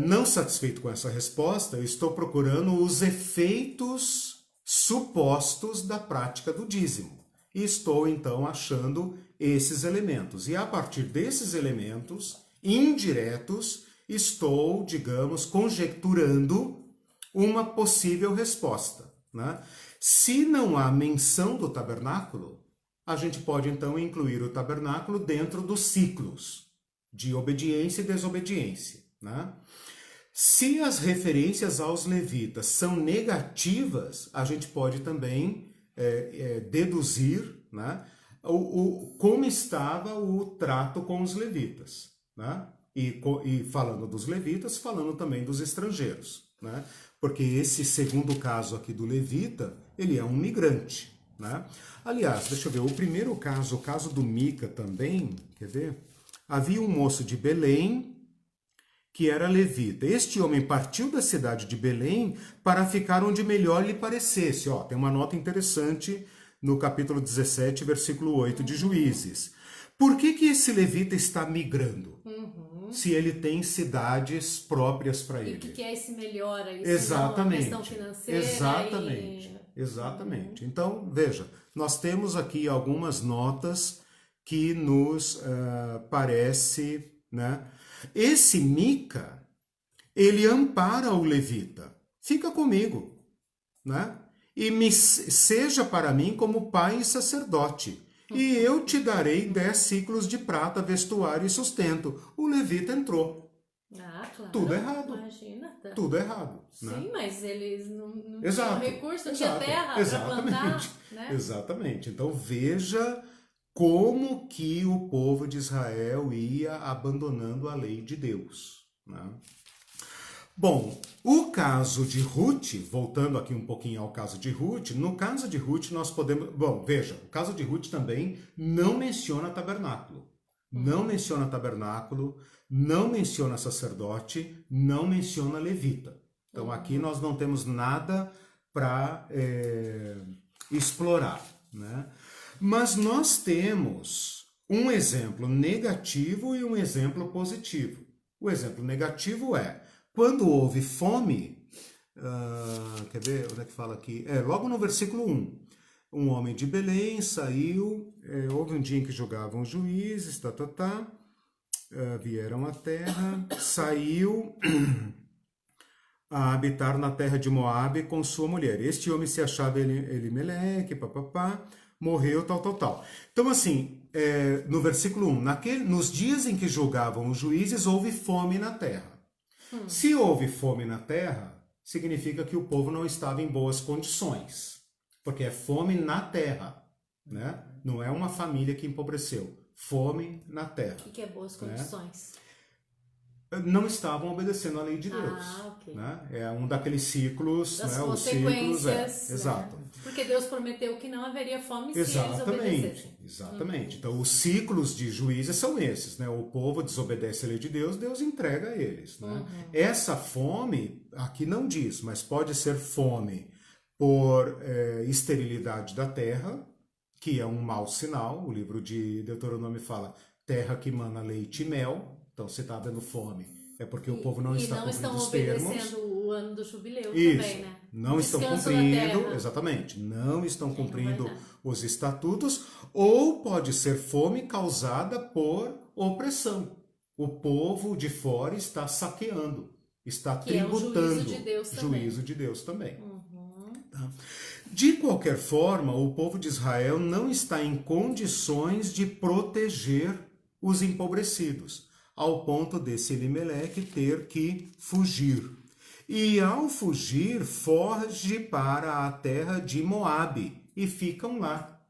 [SPEAKER 1] Não satisfeito com essa resposta, eu estou procurando os efeitos supostos da prática do dízimo. E estou, então, achando esses elementos. E a partir desses elementos indiretos, estou, digamos, conjecturando uma possível resposta, né? Se não há menção do tabernáculo, a gente pode, então, incluir o tabernáculo dentro dos ciclos de obediência e desobediência, né? Se as referências aos levitas são negativas, a gente pode também deduzir, né, como estava o trato com os levitas, né? E falando dos levitas, falando também dos estrangeiros, né? Porque esse segundo caso aqui do levita, ele é um migrante, né? Aliás, deixa eu ver, o primeiro caso, o caso do Mica também, quer ver? Havia um moço de Belém que era levita. Este homem partiu da cidade de Belém para ficar onde melhor lhe parecesse. Ó, tem uma nota interessante no capítulo 17, versículo 8 de Juízes. Por que esse levita está migrando? Se ele tem cidades próprias para ele.
[SPEAKER 2] E o que é esse melhor aí?
[SPEAKER 1] Exatamente.
[SPEAKER 2] Questão financeira.
[SPEAKER 1] Exatamente. Então, veja, nós temos aqui algumas notas que nos parece, né? Esse Mica, ele ampara o levita. Fica comigo, né? E seja para mim como pai e sacerdote. E eu te darei 10 ciclos de prata, vestuário e sustento. O levita entrou.
[SPEAKER 2] Claro.
[SPEAKER 1] Tudo errado.
[SPEAKER 2] Imagina. Tá.
[SPEAKER 1] Tudo errado.
[SPEAKER 2] Sim,
[SPEAKER 1] né?
[SPEAKER 2] mas eles não tinham recurso, não tinha terra para plantar. Né?
[SPEAKER 1] Exatamente. Então veja como que o povo de Israel ia abandonando a lei de Deus. Né? Bom, o caso de Ruth, voltando aqui um pouquinho ao caso de Ruth, no caso de Ruth nós podemos... Bom, veja, o caso de Ruth também não menciona tabernáculo. Não menciona tabernáculo, não menciona sacerdote, não menciona levita. Então aqui nós não temos nada para explorar, né? Mas nós temos um exemplo negativo e um exemplo positivo. O exemplo negativo é, quando houve fome, quer ver, onde é que fala aqui? Logo no versículo 1. Um homem de Belém saiu, houve um dia em que jogavam juízes, vieram à terra, saiu a habitar na terra de Moabe com sua mulher. Este homem se achava Elimeleque, morreu, tal. Então, assim, no versículo 1, nos dias em que julgavam os juízes, houve fome na terra. Se houve fome na terra, significa que o povo não estava em boas condições, porque é fome na terra, né? Não é uma família que empobreceu, fome na terra.
[SPEAKER 2] O que é boas condições?
[SPEAKER 1] Não estavam obedecendo à lei de Deus.
[SPEAKER 2] Ok.
[SPEAKER 1] Né? É um daqueles ciclos,
[SPEAKER 2] das
[SPEAKER 1] né?
[SPEAKER 2] consequências.
[SPEAKER 1] Exato.
[SPEAKER 2] Porque Deus prometeu que não haveria fome se eles obedecessem.
[SPEAKER 1] Exatamente. Então, os ciclos de juízes são esses. Né? O povo desobedece a lei de Deus, Deus entrega a eles. Né? Essa fome, aqui não diz, mas pode ser fome por esterilidade da terra, que é um mau sinal. O livro de Deuteronômio fala terra que mana leite e mel. Então, se está dando fome, é porque o povo não está cumprindo os termos.
[SPEAKER 2] E não estão obedecendo o ano do jubileu
[SPEAKER 1] Isso,
[SPEAKER 2] também, né?
[SPEAKER 1] não estão
[SPEAKER 2] Descanso na
[SPEAKER 1] cumprindo,
[SPEAKER 2] terra.
[SPEAKER 1] exatamente, não estão
[SPEAKER 2] Aí não vai
[SPEAKER 1] cumprindo
[SPEAKER 2] dar.
[SPEAKER 1] os estatutos, ou pode ser fome causada por opressão. O povo de fora está saqueando, está
[SPEAKER 2] Que é o juízo de
[SPEAKER 1] tributando,
[SPEAKER 2] Deus também.
[SPEAKER 1] juízo de Deus também.
[SPEAKER 2] Uhum.
[SPEAKER 1] Tá? De qualquer forma, o povo de Israel não está em condições de proteger os empobrecidos, ao ponto desse Elimeleque ter que fugir. E ao fugir, foge para a terra de Moabe e ficam lá.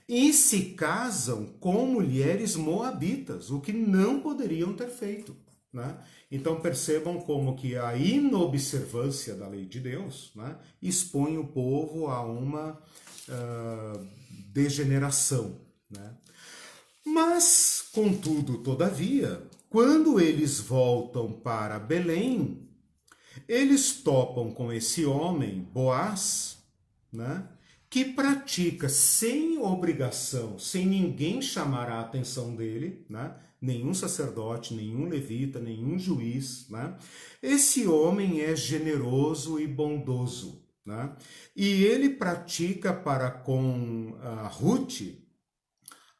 [SPEAKER 1] E se casam com mulheres moabitas, o que não poderiam ter feito. Né? Então percebam como que a inobservância da lei de Deus, né, expõe o povo a uma degeneração. Né? Mas, contudo, todavia, quando eles voltam para Belém, eles topam com esse homem, Boaz, né, que pratica sem obrigação, sem ninguém chamar a atenção dele, né, nenhum sacerdote, nenhum levita, nenhum juiz. Né, esse homem é generoso e bondoso. Né, e ele pratica para com Ruth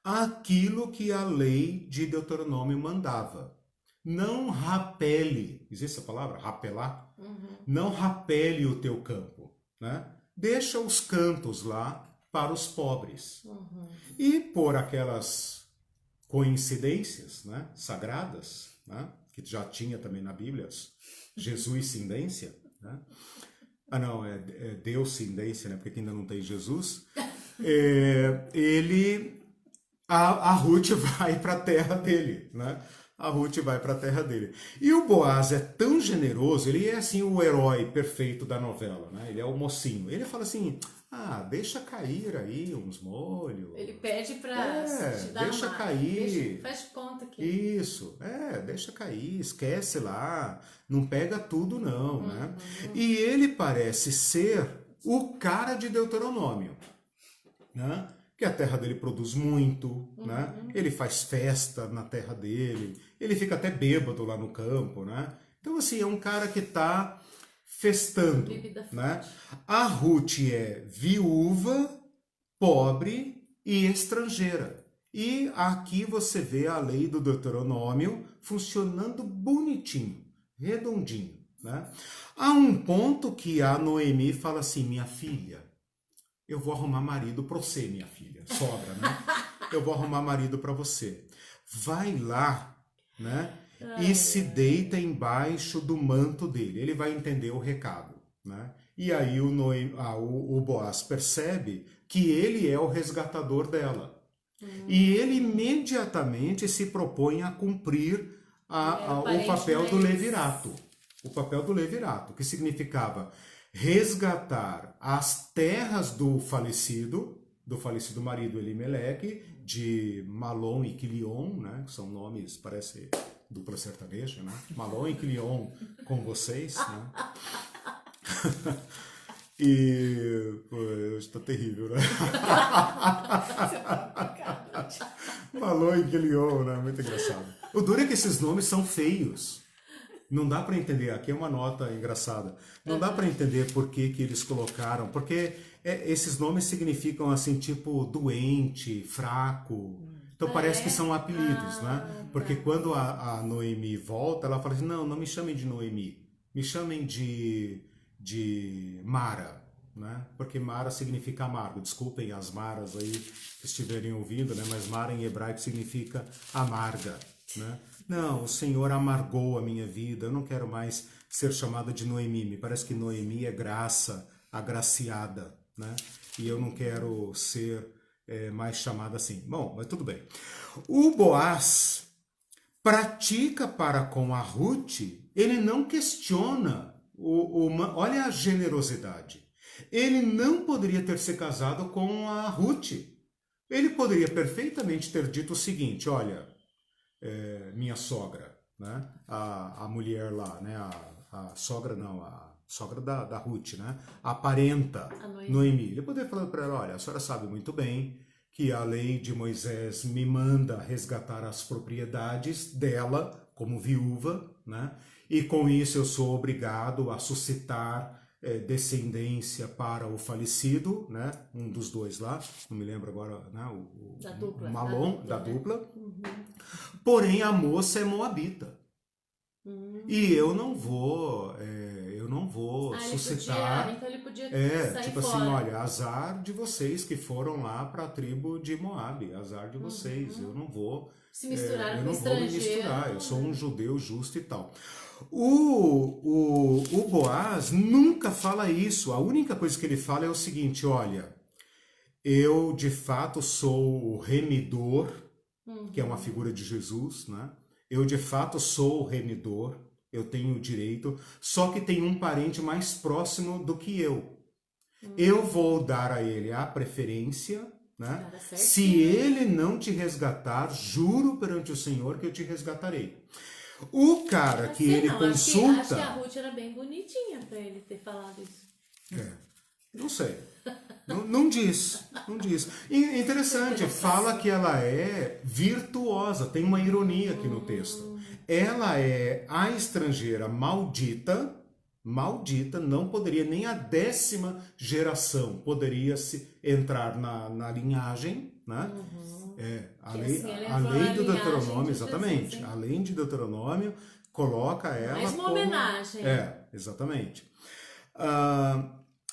[SPEAKER 1] aquilo que a lei de Deuteronômio mandava. Não rapele, existe essa palavra? Rapelar?
[SPEAKER 2] Uhum.
[SPEAKER 1] Não rapele o teu campo, né? Deixa os cantos lá para os pobres.
[SPEAKER 2] Uhum.
[SPEAKER 1] E por aquelas coincidências, né, sagradas, né, que já tinha também na Bíblia, Jesuicindência, né? Ah, não, é Deuscindência, né, porque ainda não tem Jesus. A Ruth vai para a terra dele, né? A Ruth vai para a terra dele. E o Boaz é tão generoso, ele é assim o herói perfeito da novela, né? Ele é o mocinho. Ele fala assim, deixa cair aí uns molhos.
[SPEAKER 2] Ele pede para te dar
[SPEAKER 1] deixa
[SPEAKER 2] uma...
[SPEAKER 1] cair.
[SPEAKER 2] Faz de conta aqui.
[SPEAKER 1] Isso, deixa cair, esquece lá, não pega tudo não, né? E ele parece ser o cara de Deuteronômio, né? Que a terra dele produz muito, né? Ele faz festa na terra dele, ele fica até bêbado lá no campo, né? Então, assim, é um cara que está festando, né? A Ruth é viúva, pobre e estrangeira. E aqui você vê a lei do Deuteronômio funcionando bonitinho, redondinho, né? Há um ponto que a Noemi fala assim, minha filha, eu vou arrumar marido para você, minha filha, sogra, né? Eu vou arrumar marido para você. Vai lá, né? E se deita embaixo do manto dele. Ele vai entender o recado, né? E aí o Boaz percebe que ele é o resgatador dela. E ele imediatamente se propõe a cumprir o papel do levirato. O papel do levirato, que significava resgatar as terras do falecido marido Elimeleque, de Malom e Quilion, né? Que são nomes, parece dupla sertaneja, né? Malom e Quilion com vocês, né? E hoje tá terrível, né? Malom e Quilion, né? Muito engraçado. O duro é que esses nomes são feios. Não dá para entender, aqui é uma nota engraçada, não dá para entender por que eles colocaram, porque esses nomes significam assim, tipo doente, fraco, então parece que são apelidos, né? Porque quando a Noemi volta, ela fala assim, não me chamem de Noemi, me chamem de Mara, né? Porque Mara significa amargo, desculpem as Maras aí que estiverem ouvindo, né? Mas Mara em hebraico significa amarga, né? Não, o Senhor amargou a minha vida, eu não quero mais ser chamada de Noemi. Me parece que Noemi é graça, agraciada, né? E eu não quero ser mais chamada assim. Bom, mas tudo bem. O Boaz pratica para com a Ruth, ele não questiona, olha a generosidade. Ele não poderia ter se casado com a Ruth. Ele poderia perfeitamente ter dito o seguinte, olha... minha sogra, né? A mulher lá, né? A sogra não, a sogra da Ruth, né? A parenta Noemi. Ele poderia falar para ela, olha, a senhora sabe muito bem que a lei de Moisés me manda resgatar as propriedades dela como viúva, né? E com isso eu sou obrigado a suscitar descendência para o falecido, né? Um dos dois lá, não me lembro agora, né?
[SPEAKER 2] Da dupla.
[SPEAKER 1] Malom, da dupla.
[SPEAKER 2] Uhum.
[SPEAKER 1] Porém, a moça é moabita. E eu não vou suscitar.
[SPEAKER 2] Então ele podia sair
[SPEAKER 1] tipo
[SPEAKER 2] fora.
[SPEAKER 1] assim, olha, azar de vocês que foram lá para a tribo de Moabe, azar de vocês. Eu não vou
[SPEAKER 2] se misturar
[SPEAKER 1] eu
[SPEAKER 2] com
[SPEAKER 1] não vou me
[SPEAKER 2] estrangeiro.
[SPEAKER 1] misturar. Eu sou um judeu justo e tal. O Boaz nunca fala isso. A única coisa que ele fala é o seguinte: olha, eu de fato sou o remidor, que é uma figura de Jesus, né? Eu de fato sou o remidor, eu tenho o direito, só que tem um parente mais próximo do que eu. Eu vou dar a ele a preferência, né? Se ele não te resgatar, juro perante o Senhor que eu te resgatarei. O cara que ele consulta...
[SPEAKER 2] Acho que a Ruth era bem bonitinha para ele ter falado isso.
[SPEAKER 1] Não sei. Não diz. Interessante, fala que ela é virtuosa, tem uma ironia aqui no texto. Ela é a estrangeira maldita, não poderia, nem a 10ª geração poderia entrar na linhagem, né? A lei do Deuteronômio, exatamente. Jesus, a lei de Deuteronômio coloca ela
[SPEAKER 2] mais uma homenagem.
[SPEAKER 1] Exatamente.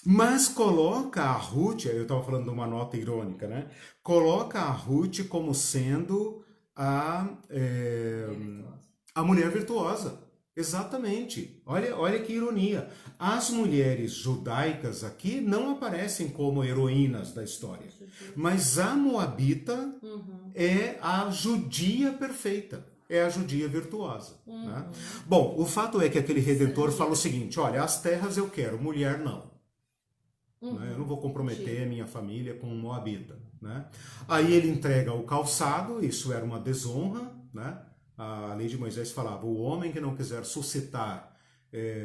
[SPEAKER 1] Mas coloca a Ruth, eu estava falando de uma nota irônica, né? Coloca a Ruth como sendo a mulher virtuosa. Exatamente. Olha que ironia. As mulheres judaicas aqui não aparecem como heroínas da história. Mas a moabita é a judia perfeita. É a judia virtuosa. Né? Bom, o fato é que aquele redentor fala o seguinte: olha, as terras eu quero, mulher não. Eu não vou comprometer minha família com um moabita. Né? Aí ele entrega o calçado, isso era uma desonra. Né? A lei de Moisés falava: o homem que não quiser suscitar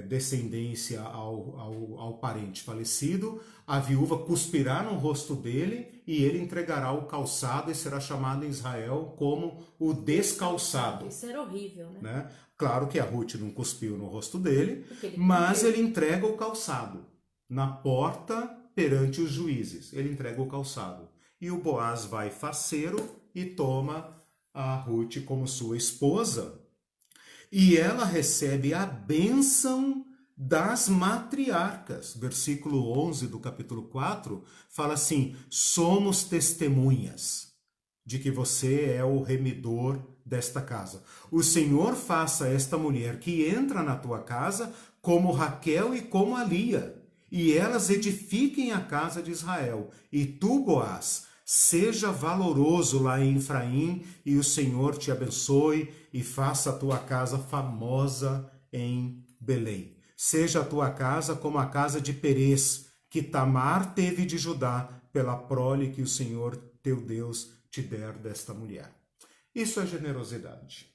[SPEAKER 1] descendência ao parente falecido, a viúva cuspirá no rosto dele e ele entregará o calçado e será chamado em Israel como o descalçado.
[SPEAKER 2] Isso era horrível,
[SPEAKER 1] né? Claro que a Ruth não cuspiu no rosto dele, mas ele entrega o calçado na porta perante os juízes. Ele entrega o calçado. E o Boaz vai faceiro e toma a Ruth como sua esposa. E ela recebe a bênção das matriarcas. Versículo 11 do capítulo 4 fala assim: somos testemunhas de que você é o remidor desta casa. O Senhor faça esta mulher que entra na tua casa como Raquel e como a Lia, e elas edifiquem a casa de Israel. E tu, Boaz, seja valoroso lá em Efraim, e o Senhor te abençoe e faça a tua casa famosa em Belém. Seja a tua casa como a casa de Perez, que Tamar teve de Judá, pela prole que o Senhor teu Deus te der desta mulher. Isso é generosidade.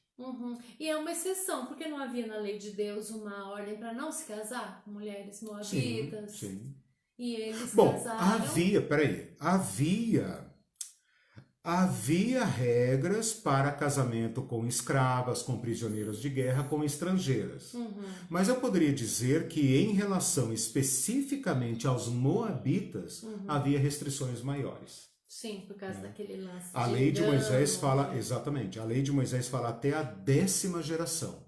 [SPEAKER 2] E é uma exceção, porque não havia na lei de Deus uma ordem para não se casar com mulheres moabitas?
[SPEAKER 1] Sim.
[SPEAKER 2] E eles
[SPEAKER 1] casaram... Havia regras para casamento com escravas, com prisioneiras de guerra, com estrangeiras. Mas eu poderia dizer que em relação especificamente aos moabitas, havia restrições maiores.
[SPEAKER 2] Sim, por causa daquele lance.
[SPEAKER 1] A lei de Moisés fala, exatamente, a lei de Moisés fala até a 10ª geração.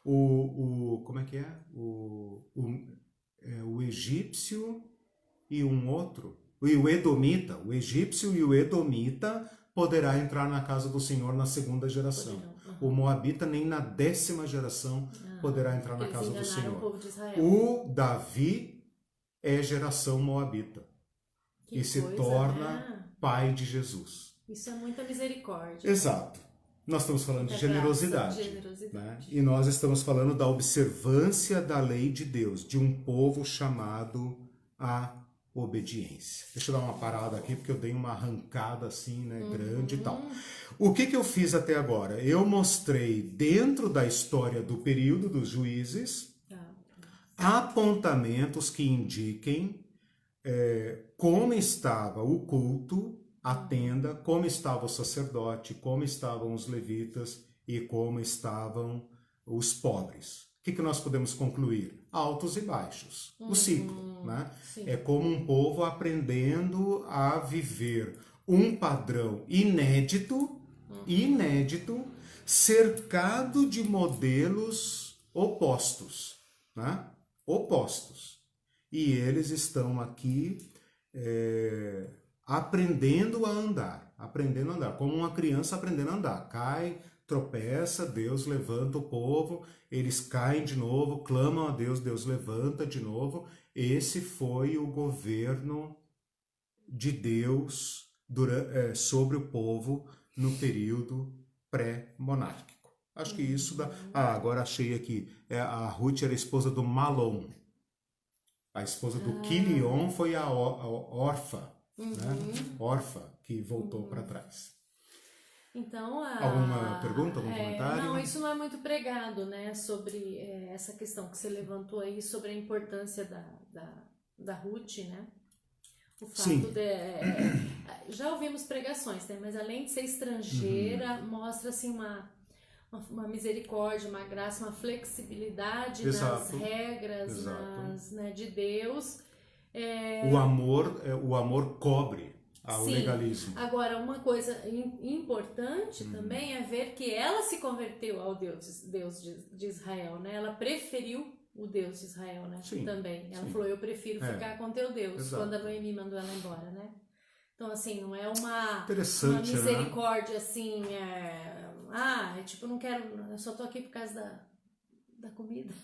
[SPEAKER 1] Como é que é? O egípcio e um outro, e o edomita, o egípcio e o edomita poderá entrar na casa do Senhor na 2ª geração. O moabita nem na 10ª geração poderá entrar na casa do Senhor. O Davi é geração moabita e se torna pai de Jesus.
[SPEAKER 2] Isso é muita misericórdia.
[SPEAKER 1] Exato. Nós estamos falando de generosidade. Né? E nós estamos falando da observância da lei de Deus, de um povo chamado a obediência. Deixa eu dar uma parada aqui, porque eu dei uma arrancada assim, né, grande e tal. O que eu fiz até agora? Eu mostrei, dentro da história do período dos juízes, apontamentos que indiquem como estava o culto, a tenda, como estava o sacerdote, como estavam os levitas e como estavam os pobres. que nós podemos concluir? Altos e baixos. O ciclo, né?
[SPEAKER 2] Sim.
[SPEAKER 1] É como um povo aprendendo a viver um padrão inédito, cercado de modelos opostos, né? Opostos. E eles estão aqui aprendendo a andar, como uma criança aprendendo a andar. Cai, tropeça, Deus levanta o povo, eles caem de novo, clamam a Deus, Deus levanta de novo. Esse foi o governo de Deus sobre o povo no período pré-monárquico. Acho que isso dá... agora achei aqui. A Ruth era a esposa do Malom. A esposa do Quilion foi a Orfa, né? Orfa, que voltou para trás.
[SPEAKER 2] Então,
[SPEAKER 1] alguma pergunta, algum comentário?
[SPEAKER 2] Não, isso não é muito pregado, né? Sobre essa questão que você levantou aí, sobre a importância da Ruth, né? O fato
[SPEAKER 1] Sim.
[SPEAKER 2] Já ouvimos pregações, né? Mas além de ser estrangeira, mostra assim uma misericórdia, uma graça, uma flexibilidade
[SPEAKER 1] Exato.
[SPEAKER 2] nas regras, né, de Deus.
[SPEAKER 1] O amor cobre ao
[SPEAKER 2] Sim.
[SPEAKER 1] legalismo.
[SPEAKER 2] Agora, uma coisa importante também é ver que ela se converteu ao Deus de Israel, né? Ela preferiu o Deus de Israel, né?
[SPEAKER 1] Sim.
[SPEAKER 2] Também. Ela falou, eu prefiro ficar com teu Deus.
[SPEAKER 1] Exato.
[SPEAKER 2] Quando a Noemi mandou ela embora, né? Então, assim, não é uma misericórdia, né? Assim, tipo, não quero, eu só tô aqui por causa da comida.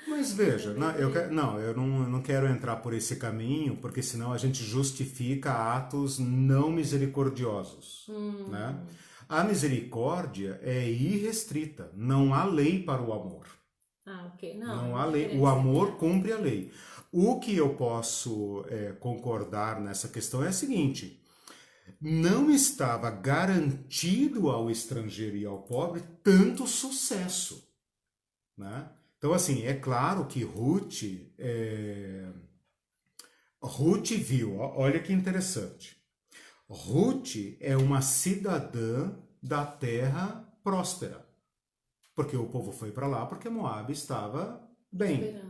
[SPEAKER 1] Mas veja, eu não quero entrar por esse caminho, porque senão a gente justifica atos não misericordiosos, né? A misericórdia é irrestrita, não há lei para o amor.
[SPEAKER 2] Ok.
[SPEAKER 1] Não há lei. O amor cumpre a lei. O que eu posso concordar nessa questão é o seguinte: não estava garantido ao estrangeiro e ao pobre tanto sucesso, né? Então, assim, é claro que Ruth viu, olha que interessante. Ruth é uma cidadã da terra próspera, porque o povo foi para lá porque Moabe estava bem,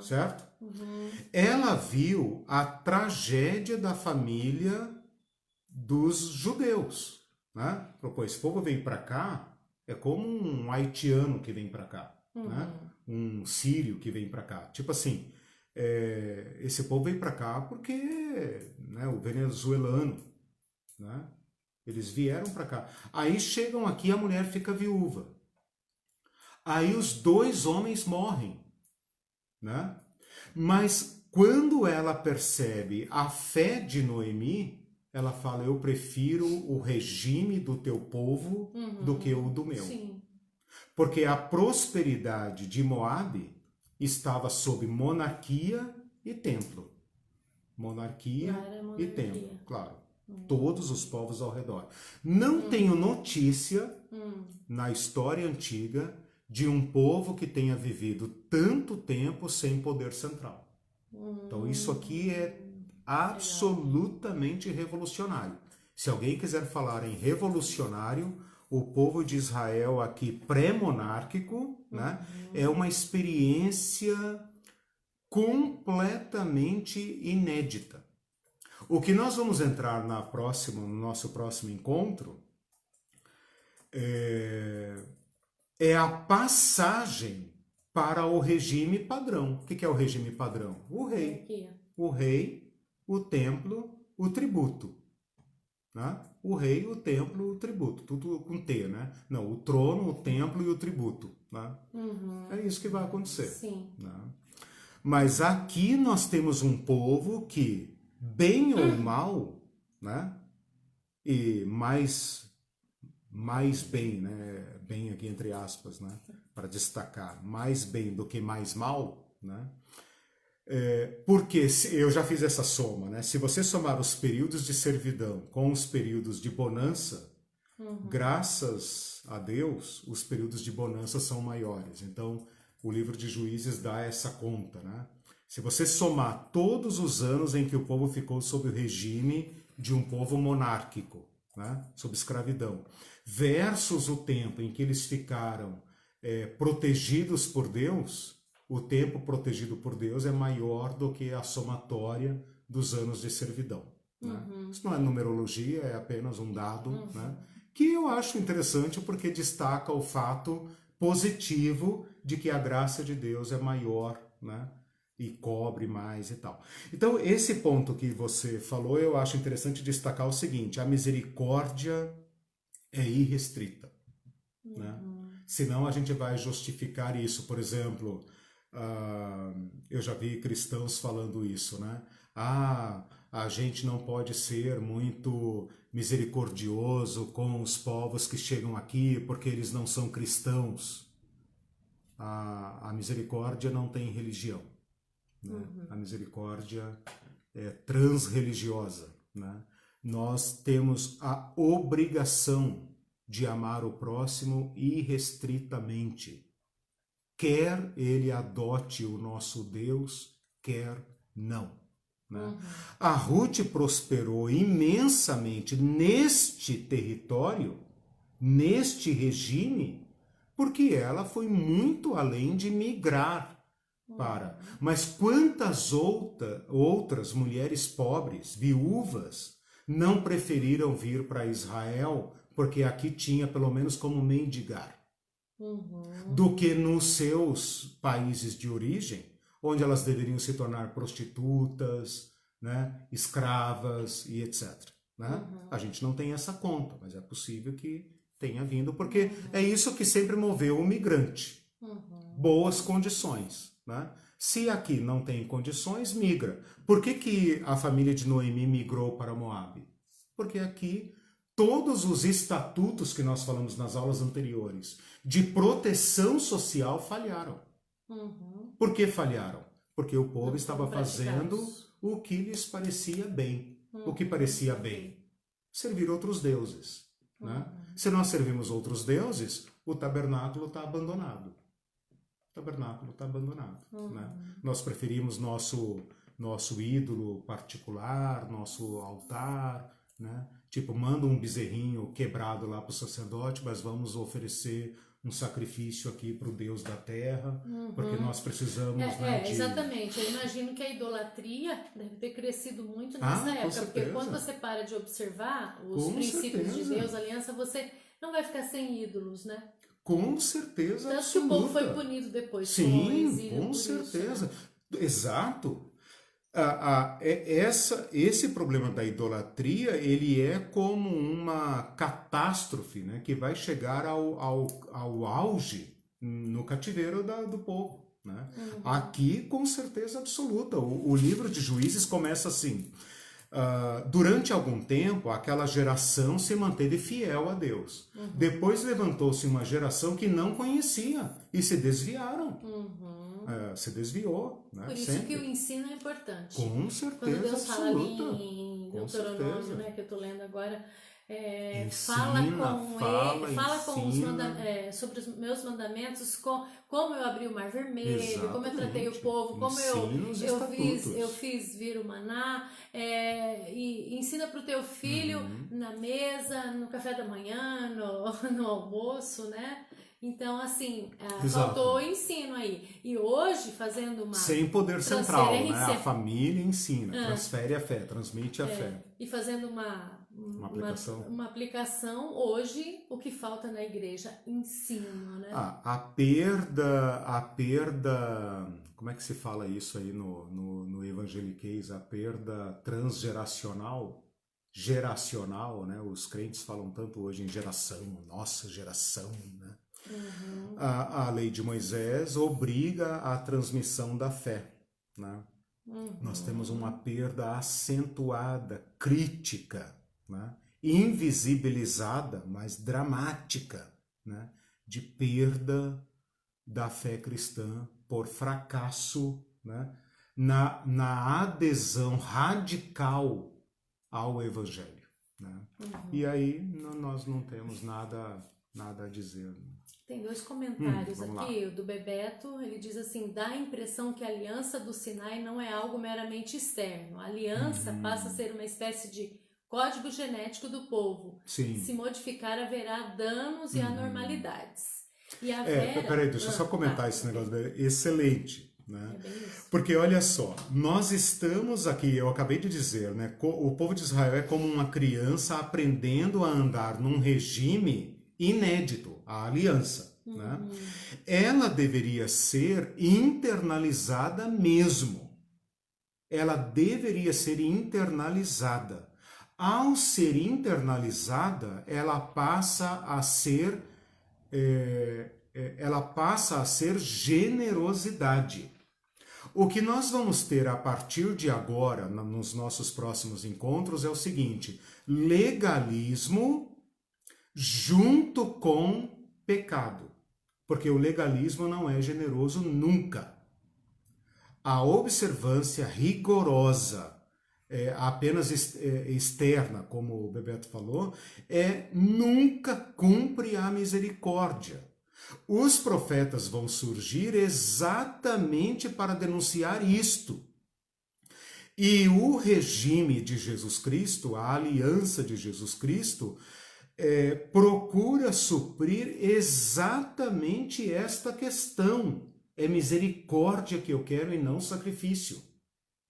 [SPEAKER 1] certo? Ela viu a tragédia da família dos judeus, né? Esse povo veio para cá, é como um haitiano que vem para cá, né? Um sírio que vem para cá. Tipo assim, esse povo veio para cá porque, né, o venezuelano, né? Eles vieram para cá. Aí chegam aqui, a mulher fica viúva. Aí os dois homens morrem, né? Mas quando ela percebe a fé de Noemi, ela fala, eu prefiro o regime do teu povo do que o do meu.
[SPEAKER 2] Sim.
[SPEAKER 1] Porque a prosperidade de Moabe estava sob monarquia e templo. Monarquia e templo, claro. Todos os povos ao redor. Não tenho notícia na história antiga de um povo que tenha vivido tanto tempo sem poder central. Então isso aqui é absolutamente revolucionário. Se alguém quiser falar em revolucionário, o povo de Israel aqui pré-monárquico, né, é uma experiência completamente inédita. O que nós vamos entrar no nosso próximo encontro é a passagem para o regime padrão. O que é o regime padrão? O rei. O rei, o templo, o tributo. Né? O rei, o templo, o tributo. Tudo com T, né? Não, o trono, o templo e o tributo. Né? É isso que vai acontecer.
[SPEAKER 2] Sim.
[SPEAKER 1] Né? Mas aqui nós temos um povo que, bem ou mal, né? E mais bem, né? Bem aqui entre aspas, né? Para destacar, mais bem do que mais mal, né? Porque eu já fiz essa soma, né? Se você somar os períodos de servidão com os períodos de bonança, graças a Deus, os períodos de bonança são maiores. Então, o livro de Juízes dá essa conta, né? Se você somar todos os anos em que o povo ficou sob o regime de um povo monárquico, né? Sob escravidão, versus o tempo em que eles ficaram protegidos por Deus, o tempo protegido por Deus é maior do que a somatória dos anos de servidão. Né? Isso não é numerologia, é apenas um dado, né? Que eu acho interessante porque destaca o fato positivo de que a graça de Deus é maior, né? E cobre mais e tal. Então, esse ponto que você falou, eu acho interessante destacar o seguinte: a misericórdia é irrestrita. Né? Senão a gente vai justificar isso. Por exemplo, eu já vi cristãos falando isso, né? A gente não pode ser muito misericordioso com os povos que chegam aqui porque eles não são cristãos. A misericórdia não tem religião. Né? A misericórdia é transreligiosa. Né? Nós temos a obrigação de amar o próximo irrestritamente. Quer ele adote o nosso Deus, quer não. Né? A Ruth prosperou imensamente neste território, neste regime, porque ela foi muito além de migrar para. Mas quantas outras mulheres pobres, viúvas, não preferiram vir para Israel porque aqui tinha pelo menos como mendigar, do que nos seus países de origem, onde elas deveriam se tornar prostitutas, né, escravas e etc. Né? A gente não tem essa conta, mas é possível que tenha vindo, porque é isso que sempre moveu o migrante. Boas condições. Né? Se aqui não tem condições, migra. Por que a família de Noemi migrou para Moabe? Porque aqui todos os estatutos que nós falamos nas aulas anteriores de proteção social falharam. Por que falharam? Porque o povo estava fazendo o que lhes parecia bem. O que parecia bem? Servir outros deuses. Né? Se nós servimos outros deuses, o tabernáculo está abandonado. O tabernáculo está abandonado. Né? Nós preferimos nosso ídolo particular, nosso altar, né? Tipo, manda um bezerrinho quebrado lá para o sacerdote, mas vamos oferecer um sacrifício aqui para o Deus da terra, porque nós precisamos...
[SPEAKER 2] Exatamente. Eu imagino que a idolatria deve ter crescido muito nessa época, porque quando você para de observar os princípios de Deus, a aliança, você não vai ficar sem ídolos, né?
[SPEAKER 1] Com certeza
[SPEAKER 2] absoluta. Tanto que o povo foi punido depois.
[SPEAKER 1] Sim, com certeza. Isso, né? Exato. Esse problema da idolatria, ele é como uma catástrofe, né, que vai chegar ao auge no cativeiro do povo. Né? Aqui, com certeza absoluta. O livro de Juízes começa assim: durante algum tempo, aquela geração se manteve fiel a Deus. Depois levantou-se uma geração que não conhecia e se desviaram. Se desviou. Né?
[SPEAKER 2] Por isso que o ensino é importante.
[SPEAKER 1] Com certeza.
[SPEAKER 2] Quando Deus fala ali
[SPEAKER 1] absoluta.
[SPEAKER 2] em Deuteronômio, né, que eu estou lendo agora, sobre os meus mandamentos, como eu abri o mar vermelho, exatamente, como eu tratei o povo, como eu fiz vir o maná, e ensina para o teu filho na mesa, no café da manhã, no almoço, né? Então, assim, faltou o ensino aí. E hoje, fazendo uma
[SPEAKER 1] sem poder central, né? A família ensina, transfere a fé, transmite a fé.
[SPEAKER 2] E fazendo uma aplicação, hoje, o que falta na igreja? Ensino, né?
[SPEAKER 1] A perda, como é que se fala isso aí no evangeliquez? A perda transgeracional, geracional, né? Os crentes falam tanto hoje em geração, nossa geração, né? A lei de Moisés obriga a transmissão da fé, né? Nós temos uma perda acentuada, crítica, né? Invisibilizada, mas dramática, né? De perda da fé cristã por fracasso, né? na adesão radical ao evangelho, né? E aí nós não temos nada a dizer.
[SPEAKER 2] Tem dois comentários aqui, o do Bebeto, ele diz assim: dá a impressão que a aliança do Sinai não é algo meramente externo. A aliança passa a ser uma espécie de código genético do povo.
[SPEAKER 1] Sim.
[SPEAKER 2] Se modificar, haverá danos e anormalidades. E a Vera...
[SPEAKER 1] Peraí, deixa eu só comentar esse negócio. Excelente. Né?
[SPEAKER 2] É bem isso.
[SPEAKER 1] Porque olha só, nós estamos aqui, eu acabei de dizer, né? O povo de Israel é como uma criança aprendendo a andar num regime inédito, a aliança. Né? Ela deveria ser internalizada mesmo. Ela deveria ser internalizada. Ao ser internalizada, ela passa a ser generosidade. O que nós vamos ter a partir de agora, nos nossos próximos encontros, é o seguinte: legalismo junto com pecado. Porque o legalismo não é generoso nunca. A observância rigorosa, apenas externa, como o Bebeto falou, nunca cumpre a misericórdia. Os profetas vão surgir exatamente para denunciar isto. E o regime de Jesus Cristo, a aliança de Jesus Cristo, procura suprir exatamente esta questão. É misericórdia que eu quero e não sacrifício.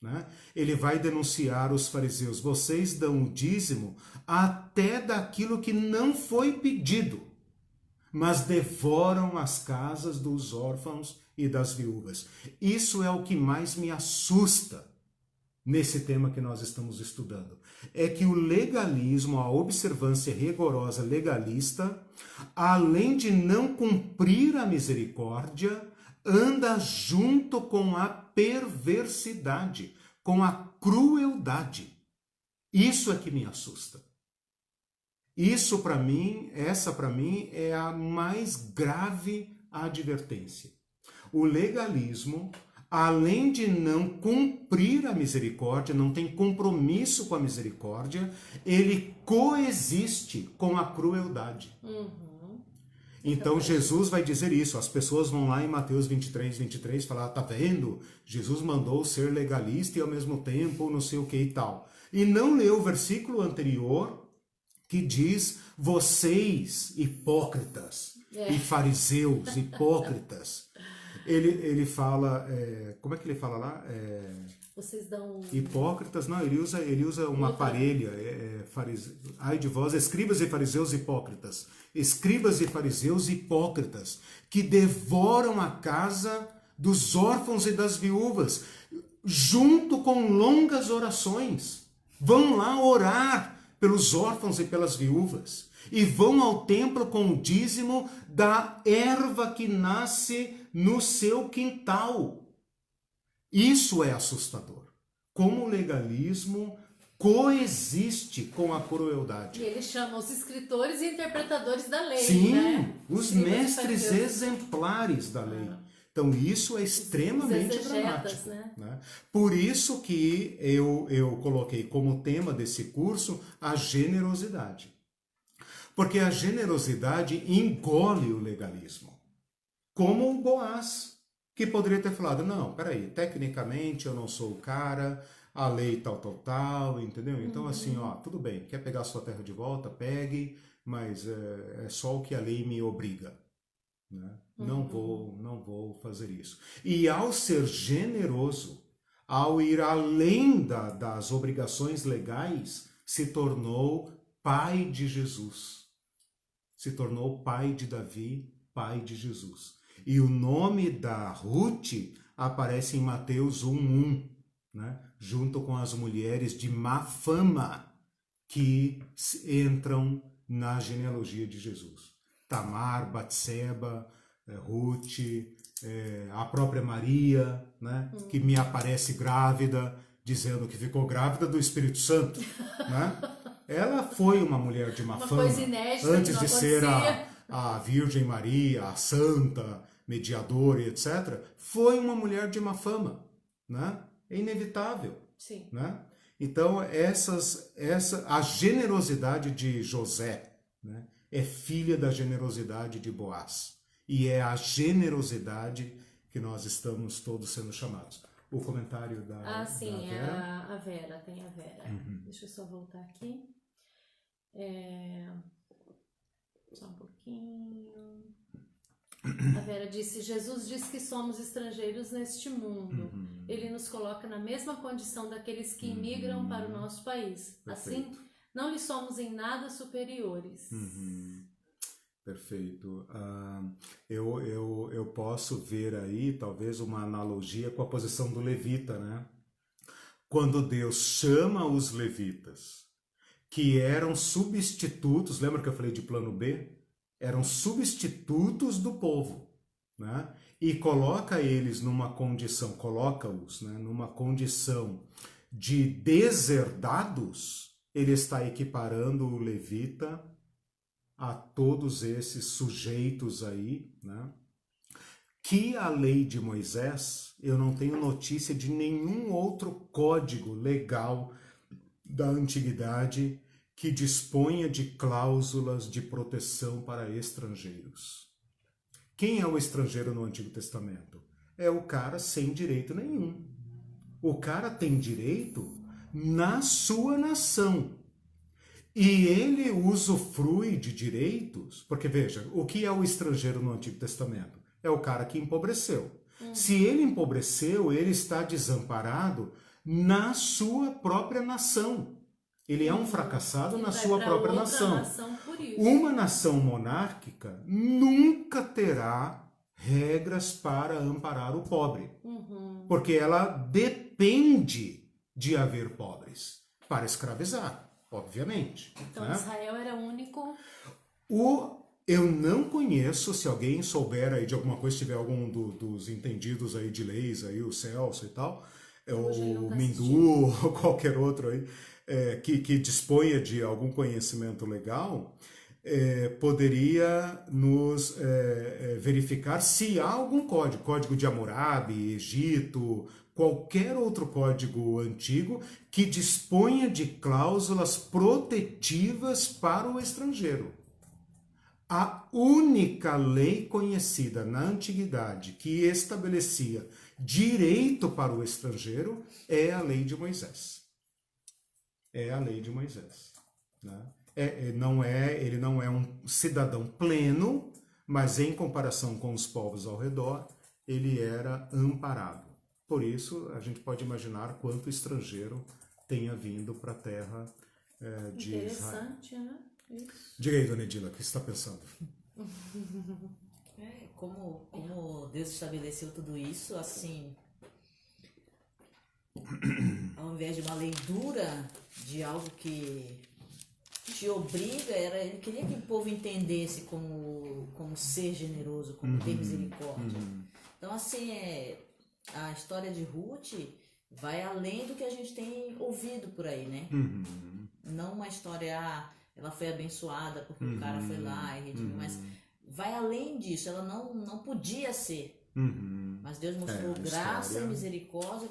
[SPEAKER 1] Né? Ele vai denunciar os fariseus: vocês dão o dízimo até daquilo que não foi pedido, mas devoram as casas dos órfãos e das viúvas. Isso é o que mais me assusta nesse tema que nós estamos estudando. É que o legalismo, a observância rigorosa legalista, além de não cumprir a misericórdia, anda junto com a perversidade, com a crueldade. Isso é que me assusta. Essa para mim é a mais grave advertência. O legalismo, além de não cumprir a misericórdia, não tem compromisso com a misericórdia, ele coexiste com a crueldade. Então Jesus vai dizer isso. As pessoas vão lá em Mateus 23 falar: tá vendo? Jesus mandou ser legalista e ao mesmo tempo não sei o que e tal. E não leu o versículo anterior que diz: vocês hipócritas e fariseus hipócritas. Ele fala, como é que ele fala lá?
[SPEAKER 2] Vocês dão...
[SPEAKER 1] Hipócritas, não, ele usa uma parelha. Ai de vós, escribas e fariseus hipócritas. Escribas e fariseus hipócritas, que devoram a casa dos órfãos e das viúvas, junto com longas orações. Vão lá orar pelos órfãos e pelas viúvas. E vão ao templo com o dízimo da erva que nasce no seu quintal. Isso é assustador. Como o legalismo coexiste com a crueldade.
[SPEAKER 2] E ele chama os escritores e interpretadores da lei.
[SPEAKER 1] Sim,
[SPEAKER 2] né?
[SPEAKER 1] Os mestres exemplares da lei. Então isso é extremamente dramático. Né? Por isso que eu coloquei como tema desse curso a generosidade. Porque a generosidade engole o legalismo. Como o Boaz, que poderia ter falado: não, peraí, tecnicamente eu não sou o cara, a lei tal, entendeu? Então assim, tudo bem, quer pegar sua terra de volta, pegue, mas é só o que a lei me obriga. Né? Não vou fazer isso. E ao ser generoso, ao ir além das obrigações legais, se tornou pai de Jesus. Se tornou pai de Davi, pai de Jesus. E o nome da Ruth aparece em Mateus 1:1, né? Junto com as mulheres de má fama que entram na genealogia de Jesus. Tamar, Batseba, Ruth, a própria Maria, né? Que me aparece grávida, dizendo que ficou grávida do Espírito Santo. Né? Ela foi uma mulher de má fama,
[SPEAKER 2] coisa inédita,
[SPEAKER 1] antes de ser a Virgem Maria, a santa, mediadora, etc. Foi uma mulher de má fama. Né? É inevitável.
[SPEAKER 2] Sim.
[SPEAKER 1] Né? Então, a generosidade de José, né, é filha da generosidade de Boaz. E é a generosidade que nós estamos todos sendo chamados. O comentário da
[SPEAKER 2] sim,
[SPEAKER 1] da Vera.
[SPEAKER 2] A Vera, tem a Vera. Deixa eu só voltar aqui. Só um pouquinho. A Vera disse, Jesus diz que somos estrangeiros neste mundo. Ele nos coloca na mesma condição daqueles que imigram para o nosso país.
[SPEAKER 1] Perfeito.
[SPEAKER 2] Assim, não lhe somos em nada superiores.
[SPEAKER 1] Perfeito. Eu posso ver aí, talvez, uma analogia com a posição do levita, né? Quando Deus chama os levitas, que eram substitutos, lembra que eu falei de plano B? Eram substitutos do povo, né? E coloca eles numa condição, coloca-os, né, numa condição de deserdados, ele está equiparando o levita a todos esses sujeitos aí, né? Que a lei de Moisés, eu não tenho notícia de nenhum outro código legal da antiguidade que disponha de cláusulas de proteção para estrangeiros. Quem é o estrangeiro no Antigo Testamento? É o cara sem direito nenhum. O cara tem direito na sua nação. E ele usufrui de direitos, porque veja, o que é o estrangeiro no Antigo Testamento? É o cara que empobreceu. Se ele empobreceu, ele está desamparado na sua própria nação. Ele é um fracassado na sua própria nação. Uma nação monárquica nunca terá regras para amparar o pobre. Porque ela depende de haver pobres para escravizar, obviamente.
[SPEAKER 2] Então, né? Israel era o único...
[SPEAKER 1] Eu não conheço, se alguém souber aí de alguma coisa, se tiver algum dos entendidos aí de leis, aí, o Celso e tal, o Mindu ou qualquer outro aí, que disponha de algum conhecimento legal, poderia nos verificar se há algum código de Hammurabi, Egito, qualquer outro código antigo que disponha de cláusulas protetivas para o estrangeiro. A única lei conhecida na antiguidade que estabelecia direito para o estrangeiro é a lei de Moisés. É a lei de Moisés. Né? Ele não é um cidadão pleno, mas em comparação com os povos ao redor, ele era amparado. Por isso, a gente pode imaginar quanto estrangeiro tenha vindo para a terra de Israel.
[SPEAKER 2] Interessante, né? Isso.
[SPEAKER 1] Diga aí, dona Edila, o que você está pensando?
[SPEAKER 3] Como Deus estabeleceu tudo isso, assim, ao invés de uma lei dura, de algo que te obriga, ele queria que o povo entendesse como ser generoso, como ter misericórdia. Então, assim, a história de Ruth vai além do que a gente tem ouvido por aí, né? Não uma história... ela foi abençoada porque o cara foi lá e redimiu, mas vai além disso, ela não podia ser. Mas Deus mostrou graça e misericórdia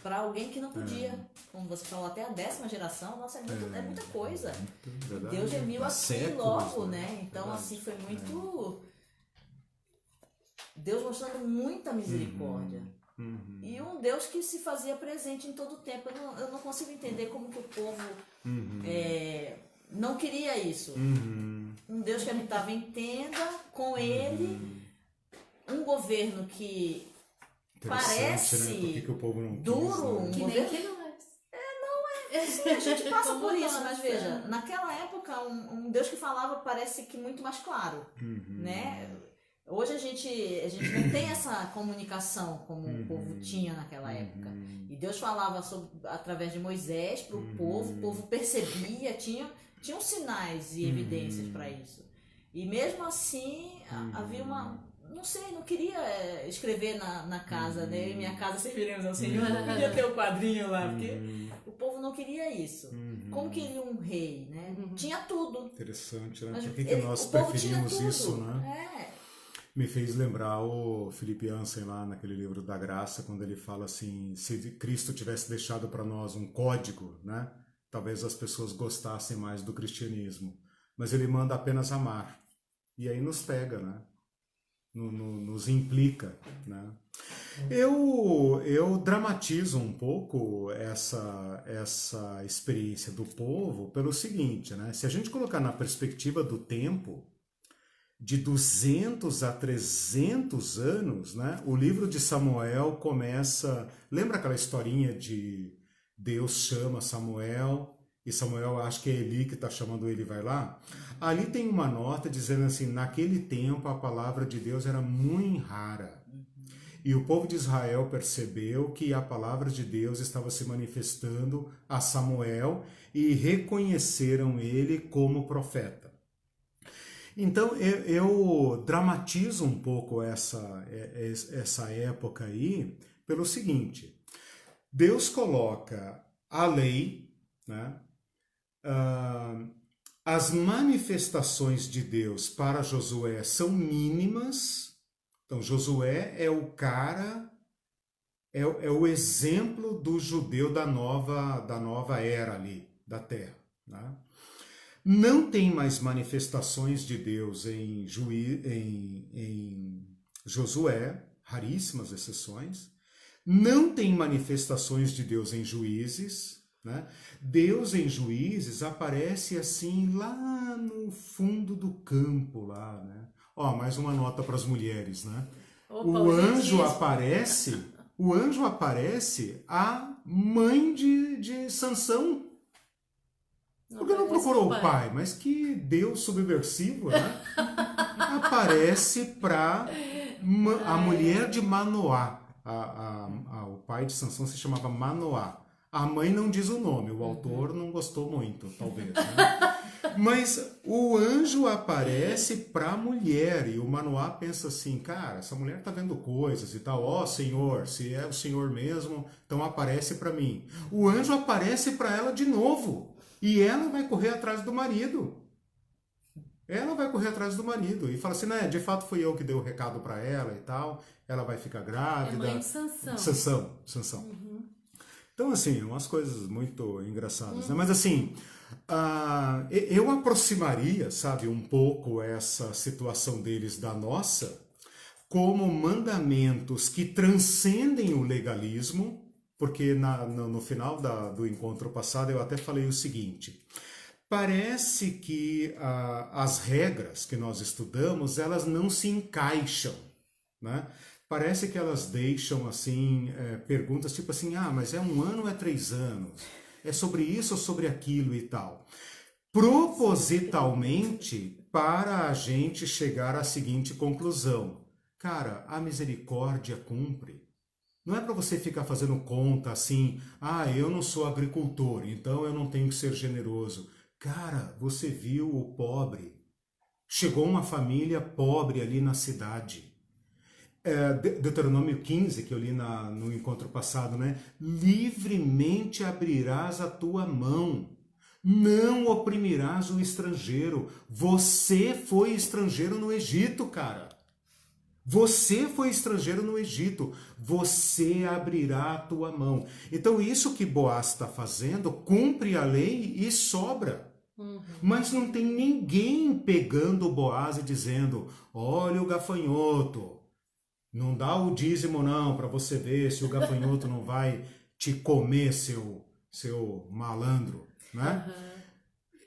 [SPEAKER 3] para alguém que não podia. Como você falou, até a 10ª geração, nossa, é muita coisa. Deus remiu assim logo, né? Então, assim, foi muito... Deus mostrando muita misericórdia. E um Deus que se fazia presente em todo o tempo. Eu não consigo entender como que o povo... não queria isso. Um Deus que habitava em tenda com ele, um governo que parece,
[SPEAKER 1] né? que o povo não
[SPEAKER 3] duro,
[SPEAKER 1] quis,
[SPEAKER 3] um governo que não é. Sim, a gente passa por isso, mas veja, naquela época um Deus que falava parece que muito mais claro, né? Hoje a gente não tem essa comunicação como o povo tinha naquela época. E Deus falava através de Moisés para o povo percebia, tinham sinais e evidências para isso. E mesmo assim, havia uma... Não sei, não queria escrever na casa, né? Em minha casa serviremos ao Senhor. Não queria ter o quadrinho lá, porque o povo não queria isso. Como queria um rei, né? Tinha tudo.
[SPEAKER 1] Interessante, né? Por que nós preferimos isso, né? Me fez lembrar o Felipe Ansem lá naquele livro da Graça, quando ele fala assim, se Cristo tivesse deixado para nós um código, né? Talvez as pessoas gostassem mais do cristianismo. Mas ele manda apenas amar. E aí nos pega, né? Nos implica, né? Eu dramatizo um pouco essa experiência do povo pelo seguinte, né? Se a gente colocar na perspectiva do tempo, de 200 a 300 anos, né? O livro de Samuel começa... Lembra aquela historinha de Deus chama Samuel e Samuel acha que é Eli que está chamando ele, vai lá? Ali tem uma nota dizendo assim, naquele tempo a palavra de Deus era muito rara. E o povo de Israel percebeu que a palavra de Deus estava se manifestando a Samuel e reconheceram ele como profeta. Então eu dramatizo um pouco essa época aí pelo seguinte, Deus coloca a lei, né? As manifestações de Deus para Josué são mínimas. Então Josué é o cara, é o exemplo do judeu da nova era ali, da terra, né? Não tem mais manifestações de Deus em Josué, raríssimas exceções. Não tem manifestações de Deus em Juízes, né? Deus em Juízes aparece assim lá no fundo do campo, lá, né? Ó, mais uma nota para as mulheres, né? Opa, o anjo aparece a mãe de Sansão. Porque não procurou o pai, mas que Deus subversivo, né? Aparece para a mulher de Manoá. O pai de Sansão se chamava Manoá. A mãe não diz o nome, o autor não gostou muito, talvez, né? Mas o anjo aparece para a mulher e o Manoá pensa assim, cara, essa mulher tá vendo coisas e tal, ó Senhor, se é o Senhor mesmo, então aparece para mim. O anjo aparece para ela de novo e ela vai correr atrás do marido. Ela vai correr atrás do marido e fala assim, né, de fato fui eu que dei o recado para ela e tal, ela vai ficar grávida.
[SPEAKER 2] É mãe de Sansão.
[SPEAKER 1] Sansão. Então, assim, umas coisas muito engraçadas, né? Mas, assim, eu aproximaria, sabe, um pouco essa situação deles da nossa como mandamentos que transcendem o legalismo, porque no final do encontro passado eu até falei o seguinte, parece que as regras que nós estudamos, elas não se encaixam, né? Parece que elas deixam, assim, perguntas tipo assim, mas é 1 ano ou é 3 anos? É sobre isso ou sobre aquilo e tal? Propositalmente, para a gente chegar à seguinte conclusão. Cara, a misericórdia cumpre. Não é para você ficar fazendo conta assim, eu não sou agricultor, então eu não tenho que ser generoso. Cara, você viu o pobre. Chegou uma família pobre ali na cidade. Deuteronômio 15, que eu li no encontro passado, né? Livremente abrirás a tua mão, não oprimirás o estrangeiro. Você foi estrangeiro no Egito, cara. Você foi estrangeiro no Egito. Você abrirá a tua mão. Então isso que Boaz está fazendo, cumpre a lei e sobra. Mas não tem ninguém pegando Boaz e dizendo, olha o gafanhoto. Não dá o dízimo não, para você ver se o gafanhoto não vai te comer, seu malandro, né?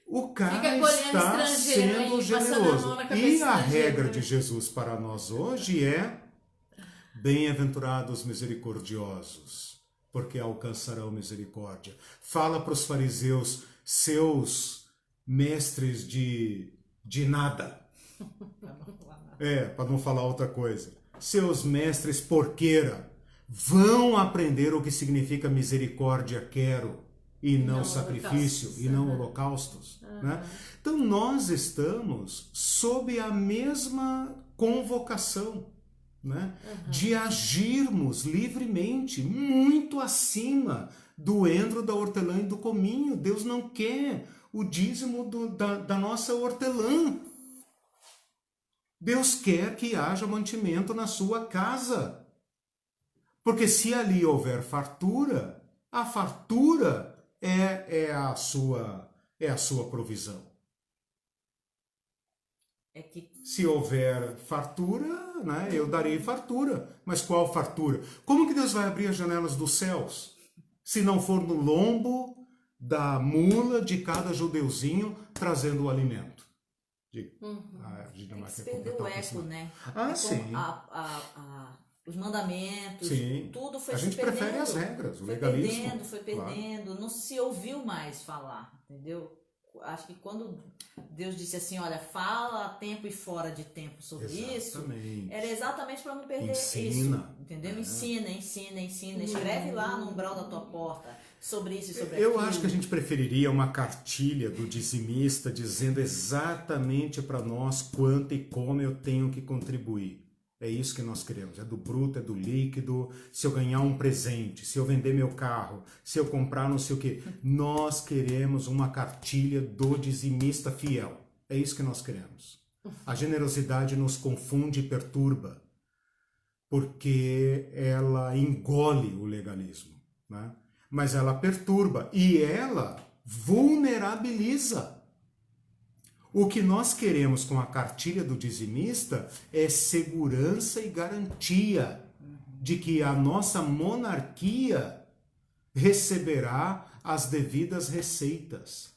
[SPEAKER 1] O cara está sendo generoso. E a regra de Jesus para nós hoje é bem-aventurados misericordiosos, porque alcançarão misericórdia. Fala para os fariseus, seus mestres de nada. Para não falar outra coisa. Seus mestres porqueira, vão aprender o que significa misericórdia quero, e não sacrifício, e não holocaustos. Né? Então nós estamos sob a mesma convocação, né? De agirmos livremente, muito acima do endro, da hortelã e do cominho. Deus não quer o dízimo da nossa hortelã. Deus quer que haja mantimento na sua casa. Porque se ali houver fartura, a fartura é a sua provisão. Se houver fartura, né, eu darei fartura. Mas qual fartura? Como que Deus vai abrir as janelas dos céus? Se não for no lombo da mula de cada judeuzinho trazendo o alimento. A Dinamarca
[SPEAKER 3] tem que se perder o eco, né?
[SPEAKER 1] Sim.
[SPEAKER 3] Os mandamentos, tudo foi se perdendo.
[SPEAKER 1] A gente prefere as regras, o legalismo.
[SPEAKER 3] Foi perdendo, claro. Não se ouviu mais falar, entendeu? Acho que quando Deus disse assim, olha, fala a tempo e fora de tempo sobre isso, era exatamente para não perder isso, entendeu? Ensina, escreve lá no umbral da tua porta sobre isso e sobre aquilo.
[SPEAKER 1] Eu acho que a gente preferiria uma cartilha do dizimista dizendo exatamente para nós quanto e como eu tenho que contribuir. É isso que nós queremos, é do bruto, é do líquido, se eu ganhar um presente, se eu vender meu carro, se eu comprar não sei o quê. Nós queremos uma cartilha do dizimista fiel. É isso que nós queremos. A generosidade nos confunde e perturba, porque ela engole o legalismo, né? Mas ela perturba e ela vulnerabiliza. O que nós queremos com a cartilha do dizimista é segurança e garantia de que a nossa monarquia receberá as devidas receitas.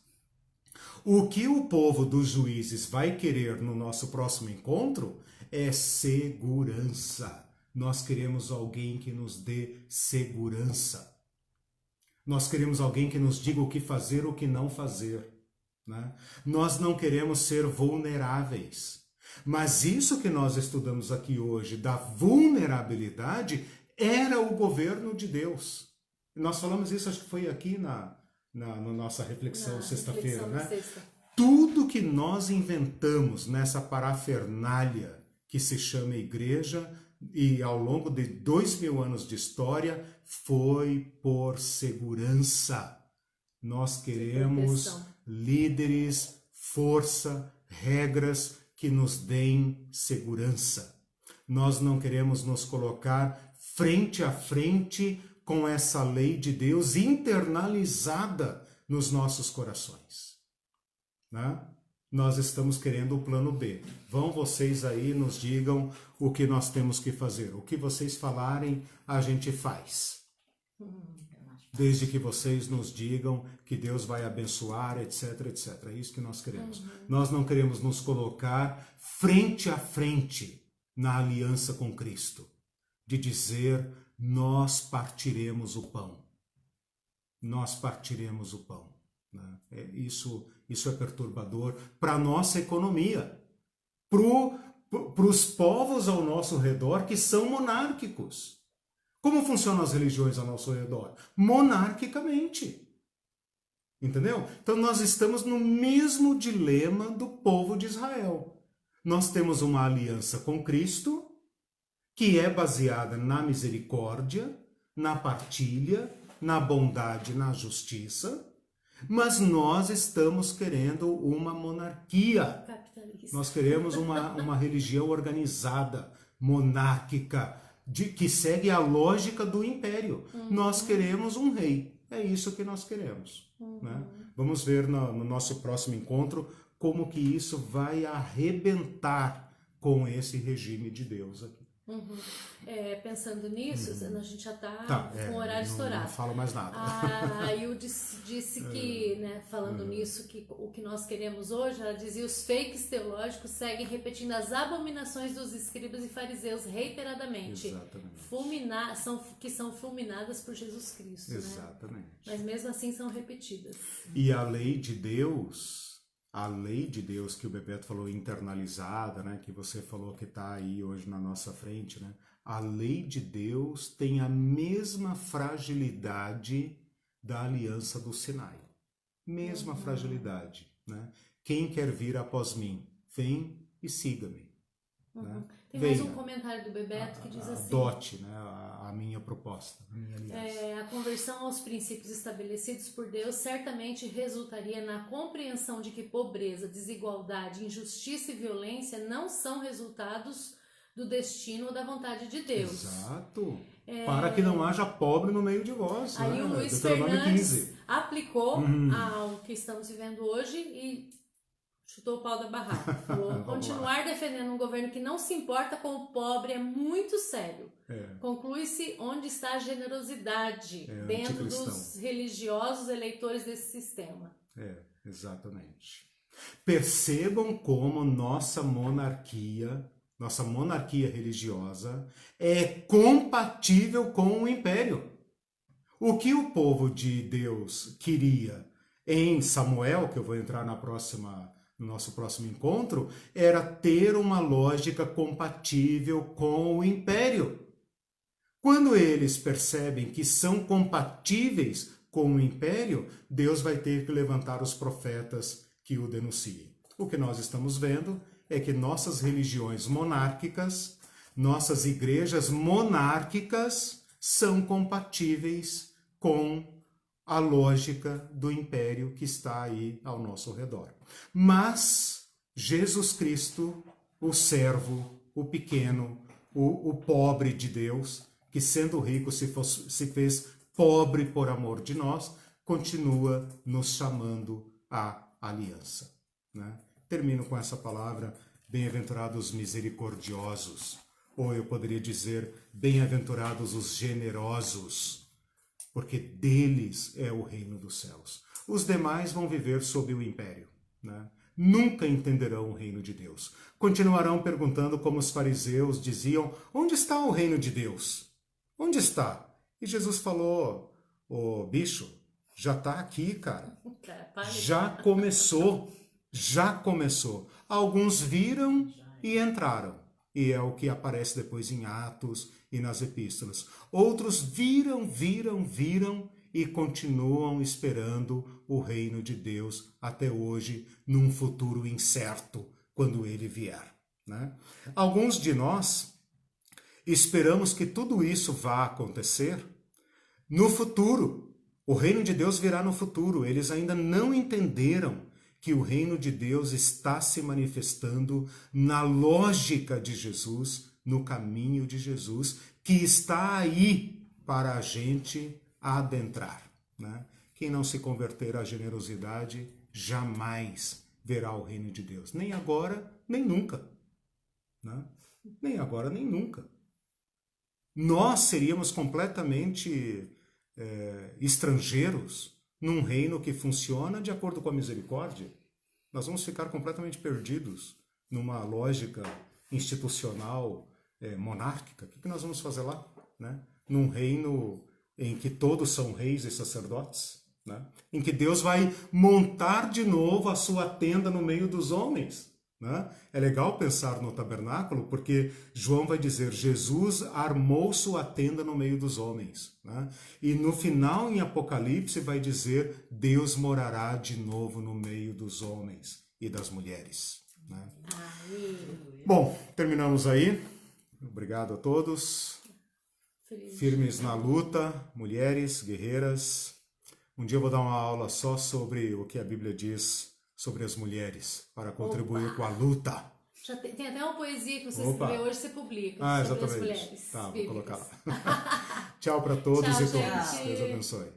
[SPEAKER 1] O que o povo dos juízes vai querer no nosso próximo encontro é segurança. Nós queremos alguém que nos dê segurança. Nós queremos alguém que nos diga o que fazer e o que não fazer. Né? Nós não queremos ser vulneráveis, mas isso que nós estudamos aqui hoje da vulnerabilidade era o governo de Deus. Nós falamos isso, acho que foi aqui na nossa reflexão sexta-feira, né? Tudo que nós inventamos nessa parafernália que se chama igreja e ao longo de 2000 anos de história foi por segurança. Nós queremos líderes, força, regras que nos deem segurança. Nós não queremos nos colocar frente a frente com essa lei de Deus internalizada nos nossos corações. Né? Nós estamos querendo o plano B. Vão vocês aí nos digam o que nós temos que fazer. O que vocês falarem, a gente faz. Desde que vocês nos digam que Deus vai abençoar, etc, etc. É isso que nós queremos. Nós não queremos nos colocar frente a frente na aliança com Cristo. De dizer, nós partiremos o pão. Nós partiremos o pão. Né? Isso é perturbador para a nossa economia. Para os povos ao nosso redor que são monárquicos. Como funcionam as religiões ao nosso redor? Monarquicamente. Entendeu? Então nós estamos no mesmo dilema do povo de Israel. Nós temos uma aliança com Cristo, que é baseada na misericórdia, na partilha, na bondade, na justiça, mas nós estamos querendo uma monarquia. Nós queremos uma religião organizada, monárquica, que segue a lógica do império. Nós queremos um rei. É isso que nós queremos. Né? Vamos ver no nosso próximo encontro como que isso vai arrebentar com esse regime de Deus aqui.
[SPEAKER 2] Pensando nisso, a gente já está com o horário estourado.
[SPEAKER 1] Não falo mais nada.
[SPEAKER 2] Aí eu disse que, né, falando nisso, que o que nós queremos hoje, ela dizia, os fakes teológicos seguem repetindo as abominações dos escribas e fariseus reiteradamente.
[SPEAKER 1] Exatamente.
[SPEAKER 2] Que são fulminadas por Jesus Cristo.
[SPEAKER 1] Exatamente.
[SPEAKER 2] Né? Mas mesmo assim são repetidas.
[SPEAKER 1] E a lei de Deus que o Bebeto falou internalizada, né, que você falou que está aí hoje na nossa frente, né, a lei de Deus tem a mesma fragilidade da aliança do Sinai. Mesma fragilidade. Né? Quem quer vir após mim, vem e siga-me. Né?
[SPEAKER 2] Tem mais um comentário do Bebeto que diz assim...
[SPEAKER 1] Adote, né, a minha proposta, a minha aliança.
[SPEAKER 2] A conversão aos princípios estabelecidos por Deus certamente resultaria na compreensão de que pobreza, desigualdade, injustiça e violência não são resultados do destino ou da vontade de Deus.
[SPEAKER 1] Exato. Para que não haja pobre no meio de vós.
[SPEAKER 2] Aí, né? O Luiz Fernandes aplicou ao que estamos vivendo hoje e chutou o pau da barraca. Falou, continuar defendendo um governo que não se importa com o pobre é muito sério. Conclui-se onde está a generosidade dentro dos religiosos eleitores desse sistema.
[SPEAKER 1] Exatamente. Percebam como nossa monarquia religiosa é compatível com o império. O que o povo de Deus queria em Samuel, que eu vou entrar no nosso próximo encontro, era ter uma lógica compatível com o império. Quando eles percebem que são compatíveis com o império, Deus vai ter que levantar os profetas que o denunciem. O que nós estamos vendo é que nossas religiões monárquicas, nossas igrejas monárquicas são compatíveis com a lógica do império que está aí ao nosso redor. Mas Jesus Cristo, o servo, o pequeno, o pobre de Deus, que sendo rico se fez pobre por amor de nós, continua nos chamando à aliança. Né? Termino com essa palavra, bem-aventurados os misericordiosos, ou eu poderia dizer, bem-aventurados os generosos, porque deles é o reino dos céus. Os demais vão viver sob o império, né? Nunca entenderão o reino de Deus. Continuarão perguntando como os fariseus diziam, onde está o reino de Deus? Onde está? E Jesus falou, ô bicho, já está aqui, cara. Já começou. Alguns viram e entraram. E é o que aparece depois em Atos e nas epístolas. Outros viram e continuam esperando o reino de Deus até hoje, num futuro incerto, quando ele vier. Né? Alguns de nós esperamos que tudo isso vá acontecer no futuro. O reino de Deus virá no futuro. Eles ainda não entenderam que o reino de Deus está se manifestando na lógica de Jesus, no caminho de Jesus, que está aí para a gente adentrar. Né? Quem não se converter à generosidade jamais verá o reino de Deus. Nem agora, nem nunca. Né? Nem agora, nem nunca. Nós seríamos completamente estrangeiros num reino que funciona de acordo com a misericórdia. Nós vamos ficar completamente perdidos numa lógica institucional monárquica. O que nós vamos fazer lá? Né? Num reino em que todos são reis e sacerdotes, né? Em que Deus vai montar de novo a sua tenda no meio dos homens. Né? É legal pensar no tabernáculo, porque João vai dizer, Jesus armou sua tenda no meio dos homens. Né? E no final, em Apocalipse, vai dizer, Deus morará de novo no meio dos homens e das mulheres. Né? Bom, terminamos aí. Obrigado a todos. Firmes na luta, mulheres, guerreiras. Um dia eu vou dar uma aula só sobre o que a Bíblia diz sobre as mulheres, para contribuir com a luta.
[SPEAKER 2] Já tem até uma poesia que você escreveu hoje, você publica.
[SPEAKER 1] Ah,
[SPEAKER 2] sobre
[SPEAKER 1] exatamente.
[SPEAKER 2] As mulheres.
[SPEAKER 1] Tá, vou colocar lá. Tchau para todos e todas. Deus abençoe.